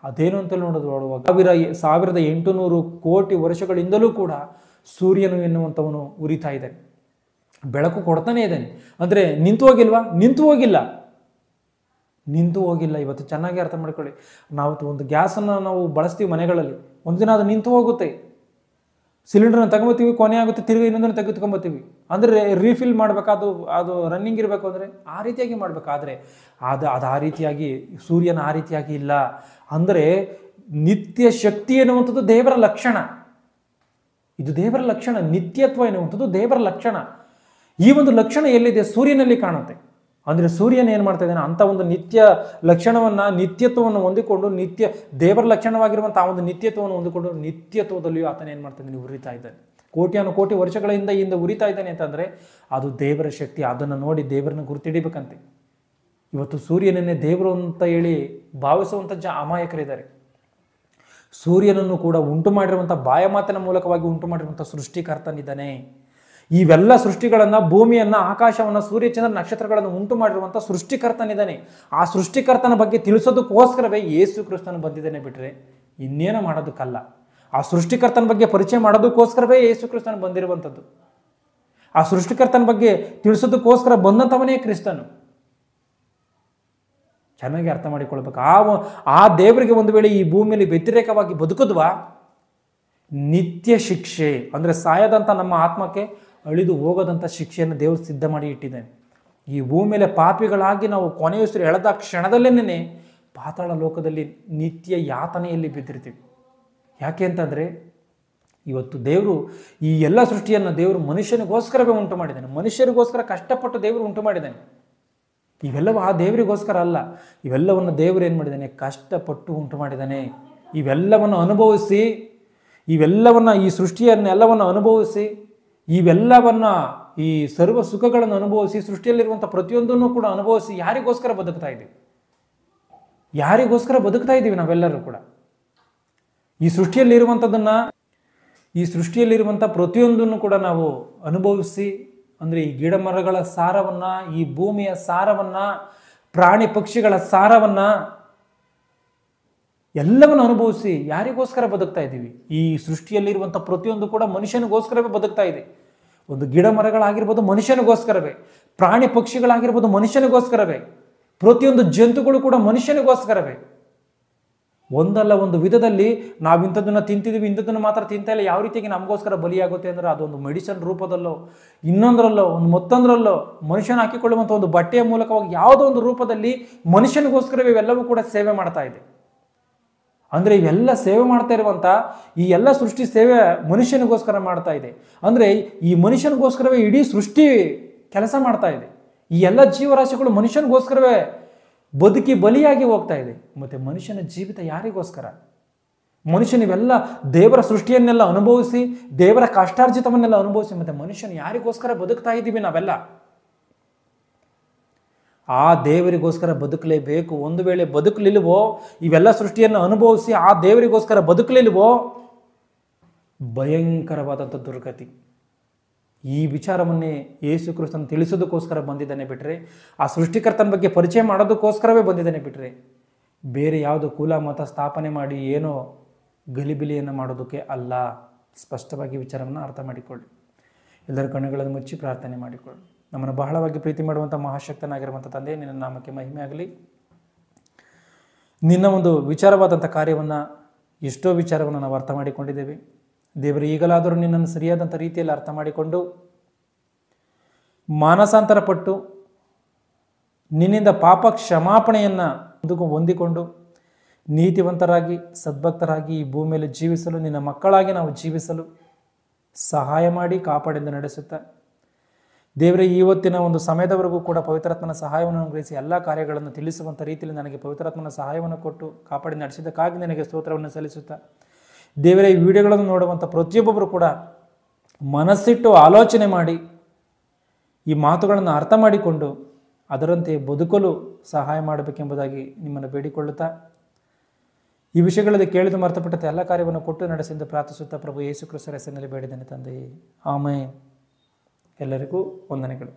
ಅದೇನು ಅಂತ ನೋಡೋದು, 1800 ಕೋಟಿ ವರ್ಷಗಳಿಂದಲೂ ಕೂಡ ಸೂರ್ಯನು ಎನ್ನುವಂಥವನು ಉರಿತಾ ಇದ್ದಾನೆ, ಬೆಳಕು ಕೊಡ್ತಾನೆ ಇದ್ದಾನೆ. ಅಂದರೆ ನಿಂತು ಹೋಗಿಲ್ವಾ? ನಿಂತು ಹೋಗಿಲ್ಲ. ಇವತ್ತು ಚೆನ್ನಾಗಿ ಅರ್ಥ ಮಾಡ್ಕೊಳ್ಳಿ. ನಾವು ಒಂದು ಗ್ಯಾಸನ್ನು ನಾವು ಬಳಸ್ತೀವಿ ಮನೆಗಳಲ್ಲಿ, ಒಂದಿನ ಅದು ನಿಂತು ಹೋಗುತ್ತೆ. ಸಿಲಿಂಡರ್ನ ತಗೊಂಬತ್ತೀವಿ, ಕೊನೆ ಆಗುತ್ತೆ, ತಿರುಗಿ ಇನ್ನೊಂದನ್ನು ತೆಗೆದುಕೊಂಬತ್ತೀವಿ. ಅಂದರೆ ರೀಫಿಲ್ ಮಾಡಬೇಕಾದು, ಅದು ರನ್ನಿಂಗ್ ಇರಬೇಕು. ಅಂದರೆ ಆ ರೀತಿಯಾಗಿ ಮಾಡಬೇಕಾದ್ರೆ ಅದು ಆ ರೀತಿಯಾಗಿ ಸೂರ್ಯನ ಆ ರೀತಿಯಾಗಿ ಇಲ್ಲ. ಅಂದರೆ ನಿತ್ಯ ಶಕ್ತಿ ಎನ್ನುವಂಥದ್ದು ದೇವರ ಲಕ್ಷಣ. ಇದು ದೇವರ ಲಕ್ಷಣ. ನಿತ್ಯತ್ವ ಎನ್ನುವಂಥದ್ದು ದೇವರ ಲಕ್ಷಣ. ಈ ಒಂದು ಲಕ್ಷಣ ಎಲ್ಲಿದೆ? ಸೂರ್ಯನಲ್ಲಿ ಕಾಣುತ್ತೆ. ಅಂದರೆ ಸೂರ್ಯನ ಏನು ಮಾಡ್ತಾ ಇದ್ದಾನೆ? ಅಂಥ ಒಂದು ನಿತ್ಯ ಲಕ್ಷಣವನ್ನು, ನಿತ್ಯತ್ವವನ್ನು ಹೊಂದಿಕೊಂಡು, ದೇವರ ಲಕ್ಷಣವಾಗಿರುವಂಥ ಆ ಒಂದು ನಿತ್ಯತ್ವವನ್ನು ಹೊಂದಿಕೊಂಡು ನಿತ್ಯತ್ವದಲ್ಲಿಯೂ ಆತನ ಏನು ಮಾಡ್ತಾ ಇದ್ದಾನೆ? ಉರಿತಾ ಇದ್ದಾನೆ. ಕೋಟಿ ವರ್ಷಗಳಿಂದ ಉರಿತಾ ಇದ್ದಾನೆ ಅಂತಂದರೆ ಅದು ದೇವರ ಶಕ್ತಿ. ಅದನ್ನು ನೋಡಿ ದೇವರನ್ನ ಗುರುತಿಡಿಬೇಕಂತೆ. ಇವತ್ತು ಸೂರ್ಯನನ್ನೇ ದೇವರು ಅಂತ ಹೇಳಿ ಭಾವಿಸುವಂಥ ಅಮಾಯಕರಿದ್ದಾರೆ. ಸೂರ್ಯನನ್ನು ಕೂಡ ಉಂಟು ಮಾಡಿರುವಂಥ ಬಾಯಮಾತಿನ ಮೂಲಕವಾಗಿ ಉಂಟು ಮಾಡಿರುವಂಥ ಸೃಷ್ಟಿಕರ್ತನಿದ್ದಾನೆ. ಇವೆಲ್ಲ ಸೃಷ್ಟಿಗಳನ್ನು, ಭೂಮಿಯನ್ನು, ಆಕಾಶವನ್ನು, ಸೂರ್ಯಚಂದ್ರ ನಕ್ಷತ್ರಗಳನ್ನು ಉಂಟು ಮಾಡಿರುವಂಥ ಸೃಷ್ಟಿಕರ್ತನಿದ್ದಾನೆ. ಆ ಸೃಷ್ಟಿಕರ್ತನ ಬಗ್ಗೆ ತಿಳಿಸೋದಕ್ಕೋಸ್ಕರವೇ ಯೇಸು ಕ್ರಿಸ್ತನು ಬಂದಿದ್ದಾನೆ ಬಿಟ್ಟರೆ ಇನ್ನೇನು ಮಾಡೋದಕ್ಕಲ್ಲ. ಆ ಸೃಷ್ಟಿಕರ್ತನ ಬಗ್ಗೆ ಪರಿಚಯ ಮಾಡೋದಕ್ಕೋಸ್ಕರವೇ ಯೇಸು ಕ್ರಿಸ್ತನು ಬಂದಿರುವಂಥದ್ದು. ಆ ಸೃಷ್ಟಿಕರ್ತನ ಬಗ್ಗೆ ತಿಳಿಸೋದಕ್ಕೋಸ್ಕರ ಬಂದಂಥವನೇ ಕ್ರಿಸ್ತನು. ಚೆನ್ನಾಗಿ ಅರ್ಥ ಮಾಡಿಕೊಳ್ಬೇಕು. ಆ ದೇವರಿಗೆ ಒಂದು ವೇಳೆ ಈ ಭೂಮಿಯಲ್ಲಿ ವ್ಯತಿರೇಕವಾಗಿ ಬದುಕಿದ್ವಾ, ನಿತ್ಯ ಶಿಕ್ಷೆ, ಅಂದರೆ ಸಾಯದಂಥ ನಮ್ಮ ಆತ್ಮಕ್ಕೆ ಅಳಿದು ಹೋಗೋದಂಥ ಶಿಕ್ಷೆಯನ್ನು ದೇವರು ಸಿದ್ಧ ಮಾಡಿ ಇಟ್ಟಿದ್ದಾನೆ. ಈ ಭೂಮಿ ಮೇಲೆ ಪಾಪಿಗಳಾಗಿ ನಾವು ಕೊನೆಯುಸಿರು ಎಳೆದ ಕ್ಷಣದಲ್ಲೇನೆ ಪಾತಾಳ ಲೋಕದಲ್ಲಿ ನಿತ್ಯ ಯಾತನೆಯಲ್ಲಿ ಬಿದ್ದಿರ್ತೀವಿ. ಯಾಕೆ ಅಂತಂದರೆ ಇವತ್ತು ದೇವರು ಈ ಎಲ್ಲ ಸೃಷ್ಟಿಯನ್ನು ದೇವರು ಮನುಷ್ಯನಿಗೋಸ್ಕರವೇ ಉಂಟು ಮಾಡಿದ್ದಾನೆ. ಮನುಷ್ಯರಿಗೋಸ್ಕರ ಕಷ್ಟಪಟ್ಟು ದೇವರು ಉಂಟು ಮಾಡಿದ್ದಾನೆ. ಇವೆಲ್ಲವೂ ಆ ದೇವರಿಗೋಸ್ಕರ ಅಲ್ಲ. ಇವೆಲ್ಲವನ್ನು ದೇವರು ಏನು ಮಾಡಿದ್ದಾನೆ? ಕಷ್ಟಪಟ್ಟು ಉಂಟು ಮಾಡಿದ್ದಾನೆ. ಇವೆಲ್ಲವನ್ನು ಅನುಭವಿಸಿ, ಈ ಸೃಷ್ಟಿಯನ್ನೆಲ್ಲವನ್ನು ಅನುಭವಿಸಿ, ಇವೆಲ್ಲವನ್ನು, ಈ ಸರ್ವ ಸುಖಗಳನ್ನು ಅನುಭವಿಸಿ, ಸೃಷ್ಟಿಯಲ್ಲಿರುವಂಥ ಪ್ರತಿಯೊಂದನ್ನು ಕೂಡ ಅನುಭವಿಸಿ ಯಾರಿಗೋಸ್ಕರ ಬದುಕ್ತಾ ಇದ್ದೀವಿ? ಯಾರಿಗೋಸ್ಕರ ಬದುಕ್ತಾ ಇದ್ದೀವಿ ನಾವೆಲ್ಲರೂ ಕೂಡ? ಈ ಸೃಷ್ಟಿಯಲ್ಲಿರುವಂಥ ಪ್ರತಿಯೊಂದನ್ನು ಕೂಡ ನಾವು ಅನುಭವಿಸಿ, ಅಂದರೆ ಈ ಗಿಡ ಮರಗಳ ಸಾರವನ್ನು, ಈ ಭೂಮಿಯ ಸಾರವನ್ನು, ಪ್ರಾಣಿ ಪಕ್ಷಿಗಳ ಸಾರವನ್ನು ಎಲ್ಲವನ್ನು ಅನುಭವಿಸಿ ಯಾರಿಗೋಸ್ಕರ ಬದುಕ್ತಾ ಇದ್ದೀವಿ? ಈ ಸೃಷ್ಟಿಯಲ್ಲಿರುವಂಥ ಪ್ರತಿಯೊಂದು ಕೂಡ ಮನುಷ್ಯನಿಗೋಸ್ಕರವೇ ಬದುಕ್ತಾ ಇದೆ. ಒಂದು ಗಿಡ ಮರಗಳಾಗಿರ್ಬೋದು ಮನುಷ್ಯನಿಗೋಸ್ಕರವೇ, ಪ್ರಾಣಿ ಪಕ್ಷಿಗಳಾಗಿರ್ಬೋದು ಮನುಷ್ಯನಿಗೋಸ್ಕರವೇ, ಪ್ರತಿಯೊಂದು ಜಂತುಗಳು ಕೂಡ ಮನುಷ್ಯನಿಗೋಸ್ಕರವೇ. ಒಂದಲ್ಲ ಒಂದು ವಿಧದಲ್ಲಿ ನಾವು ಇಂಥದ್ದನ್ನು ತಿಂತಿದ್ದೀವಿ, ಇಂಥದ್ದನ್ನು ಮಾತ್ರ ತಿಂತಾ ಇಲ್ಲ. ಯಾವ ರೀತಿಯಾಗಿ ನಮಗೋಸ್ಕರ ಬಲಿಯಾಗುತ್ತೆ ಅಂದರೆ ಅದೊಂದು ಮೆಡಿಸನ್ ರೂಪದಲ್ಲೋ, ಇನ್ನೊಂದರಲ್ಲೋ, ಮತ್ತೊಂದರಲ್ಲೋ, ಮನುಷ್ಯನ ಹಾಕಿಕೊಳ್ಳುವಂಥ ಒಂದು ಬಟ್ಟೆಯ ಮೂಲಕವಾಗಿ ಯಾವುದೋ ಒಂದು ರೂಪದಲ್ಲಿ ಮನುಷ್ಯನಿಗೋಸ್ಕರವೇ ಇವೆಲ್ಲವೂ ಕೂಡ ಸೇವೆ ಮಾಡ್ತಾ ಇದೆ. ಅಂದರೆ ಇವೆಲ್ಲ ಸೇವೆ ಮಾಡ್ತಾ ಇರುವಂಥ ಈ ಎಲ್ಲ ಸೃಷ್ಟಿ ಸೇವೆ ಮನುಷ್ಯನಿಗೋಸ್ಕರ ಮಾಡ್ತಾ ಇದೆ. ಅಂದರೆ ಈ ಮನುಷ್ಯನಿಗೋಸ್ಕರವೇ ಇಡೀ ಸೃಷ್ಟಿ ಕೆಲಸ ಮಾಡ್ತಾ ಇದೆ. ಈ ಎಲ್ಲ ಜೀವರಾಶಿಗಳು ಮನುಷ್ಯನಿಗೋಸ್ಕರವೇ ಬದುಕಿ ಬಲಿಯಾಗಿ ಹೋಗ್ತಾ ಇದೆ. ಮತ್ತು ಮನುಷ್ಯನ ಜೀವಿತ ಯಾರಿಗೋಸ್ಕರ? ಮನುಷ್ಯನಿವೆಲ್ಲ ದೇವರ ಸೃಷ್ಟಿಯನ್ನೆಲ್ಲ ಅನುಭವಿಸಿ, ದೇವರ ಕಷ್ಟಾರ್ಜಿತವನ್ನೆಲ್ಲ ಅನುಭವಿಸಿ, ಮತ್ತು ಮನುಷ್ಯನ ಯಾರಿಗೋಸ್ಕರ ಬದುಕ್ತಾ ಇದ್ದೀವಿ ನಾವೆಲ್ಲ? ಆ ದೇವರಿಗೋಸ್ಕರ ಬದುಕಲೇಬೇಕು. ಒಂದು ವೇಳೆ ಬದುಕಲಿಲ್ವೋ, ಇವೆಲ್ಲ ಸೃಷ್ಟಿಯನ್ನು ಅನುಭವಿಸಿ ಆ ದೇವರಿಗೋಸ್ಕರ ಬದುಕಲಿಲ್ವೋ, ಭಯಂಕರವಾದಂಥ ದುರ್ಗತಿ. ಈ ವಿಚಾರವನ್ನೇ ಯೇಸು ಕ್ರಿಸ್ತನು ತಿಳಿಸೋದಕ್ಕೋಸ್ಕರ ಬಂದಿದ್ದಾನೆ ಬಿಟ್ಟರೆ, ಆ ಸೃಷ್ಟಿಕರ್ತನ ಬಗ್ಗೆ ಪರಿಚಯ ಮಾಡೋದಕ್ಕೋಸ್ಕರವೇ ಬಂದಿದ್ದಾನೆ ಬಿಟ್ಟರೆ, ಬೇರೆ ಯಾವುದೋ ಕುಲ ಮತ ಸ್ಥಾಪನೆ ಮಾಡಿ ಏನೋ ಗಲಿಬಿಲಿಯನ್ನು ಮಾಡೋದಕ್ಕೆ ಅಲ್ಲ. ಸ್ಪಷ್ಟವಾಗಿ ವಿಚಾರವನ್ನು ಅರ್ಥ ಮಾಡಿಕೊಳ್ಳಿ. ಎಲ್ಲರ ಕಣ್ಣುಗಳನ್ನು ಮುಚ್ಚಿ ಪ್ರಾರ್ಥನೆ ಮಾಡಿಕೊಳ್ಳಿ. ನಮ್ಮನ್ನು ಬಹಳವಾಗಿ ಪ್ರೀತಿ ಮಾಡುವಂಥ ಮಹಾಶಕ್ತನಾಗಿರುವಂಥ ತಂದೆ, ನಿನ್ನ ನಾಮಕ್ಕೆ ಮಹಿಮೆ ಆಗಲಿ. ನಿನ್ನ ಒಂದು ವಿಚಾರವಾದಂಥ ಕಾರ್ಯವನ್ನು, ಎಷ್ಟೋ ವಿಚಾರವನ್ನು ನಾವು ಅರ್ಥ ಮಾಡಿಕೊಂಡಿದ್ದೇವೆ ದೇವರು. ಈಗಲಾದರೂ ನಿನ್ನನ್ನು ಸರಿಯಾದಂಥ ರೀತಿಯಲ್ಲಿ ಅರ್ಥ ಮಾಡಿಕೊಂಡು ಮಾನಸಾಂತರ ಪಟ್ಟು ನಿನ್ನಿಂದ ಪಾಪ ಕ್ಷಮಾಪಣೆಯನ್ನು ಹೊಂದಿಕೊಂಡು ನೀತಿವಂತರಾಗಿ ಸದ್ಭಕ್ತರಾಗಿ ಈ ಭೂಮಿಯಲ್ಲಿ ಜೀವಿಸಲು, ನಿನ್ನ ಮಕ್ಕಳಾಗಿ ನಾವು ಜೀವಿಸಲು ಸಹಾಯ ಮಾಡಿ ಕಾಪಾಡಿಂದ ನಡೆಸುತ್ತಾ ದೇವರೇ, ಇವತ್ತಿನ ಒಂದು ಸಮಯದವರೆಗೂ ಕೂಡ ಪವಿತ್ರಾತ್ಮನ ಸಹಾಯವನ್ನು ಅನುಗ್ರಹಿಸಿ ಎಲ್ಲ ಕಾರ್ಯಗಳನ್ನು ತಿಳಿಸುವಂಥ ರೀತಿಯಲ್ಲಿ ನನಗೆ ಪವಿತ್ರಾತ್ಮನ ಸಹಾಯವನ್ನು ಕೊಟ್ಟು ಕಾಪಾಡಿ ನಡೆಸಿದ್ದಕ್ಕಾಗಿ ನನಗೆ ಸ್ತೋತ್ರವನ್ನು ಸಲ್ಲಿಸುತ್ತಾ ದೇವರೇ, ಈ ವಿಡಿಯೋಗಳನ್ನು ನೋಡುವಂಥ ಪ್ರತಿಯೊಬ್ಬೊಬ್ಬರು ಕೂಡ ಮನಸ್ಸಿಟ್ಟು ಆಲೋಚನೆ ಮಾಡಿ ಈ ಮಾತುಗಳನ್ನು ಅರ್ಥ ಮಾಡಿಕೊಂಡು ಅದರಂತೆ ಬದುಕಲು ಸಹಾಯ ಮಾಡಬೇಕೆಂಬುದಾಗಿ ನಿಮ್ಮನ್ನು ಬೇಡಿಕೊಳ್ಳುತ್ತಾ ಈ ವಿಷಯಗಳಲ್ಲಿ ಕೇಳಿದು ಮರ್ತಪಟ್ಟಂತೆ ಎಲ್ಲ ಕಾರ್ಯವನ್ನು ಕೊಟ್ಟು ನಡೆಸಿಎಂದು ಪ್ರಾರ್ಥಿಸುತ್ತಾ ಪ್ರಭು ಯೇಸು ಕ್ರಿಸ್ತರ ಹೆಸರಿನಲ್ಲಿ ಬೇಡಿದ್ದೇನೆ ತಂದೆಯೇ, ಆಮೆನ್. ಎಲ್ಲರಿಗೂ ವಂದನೆಗಳು.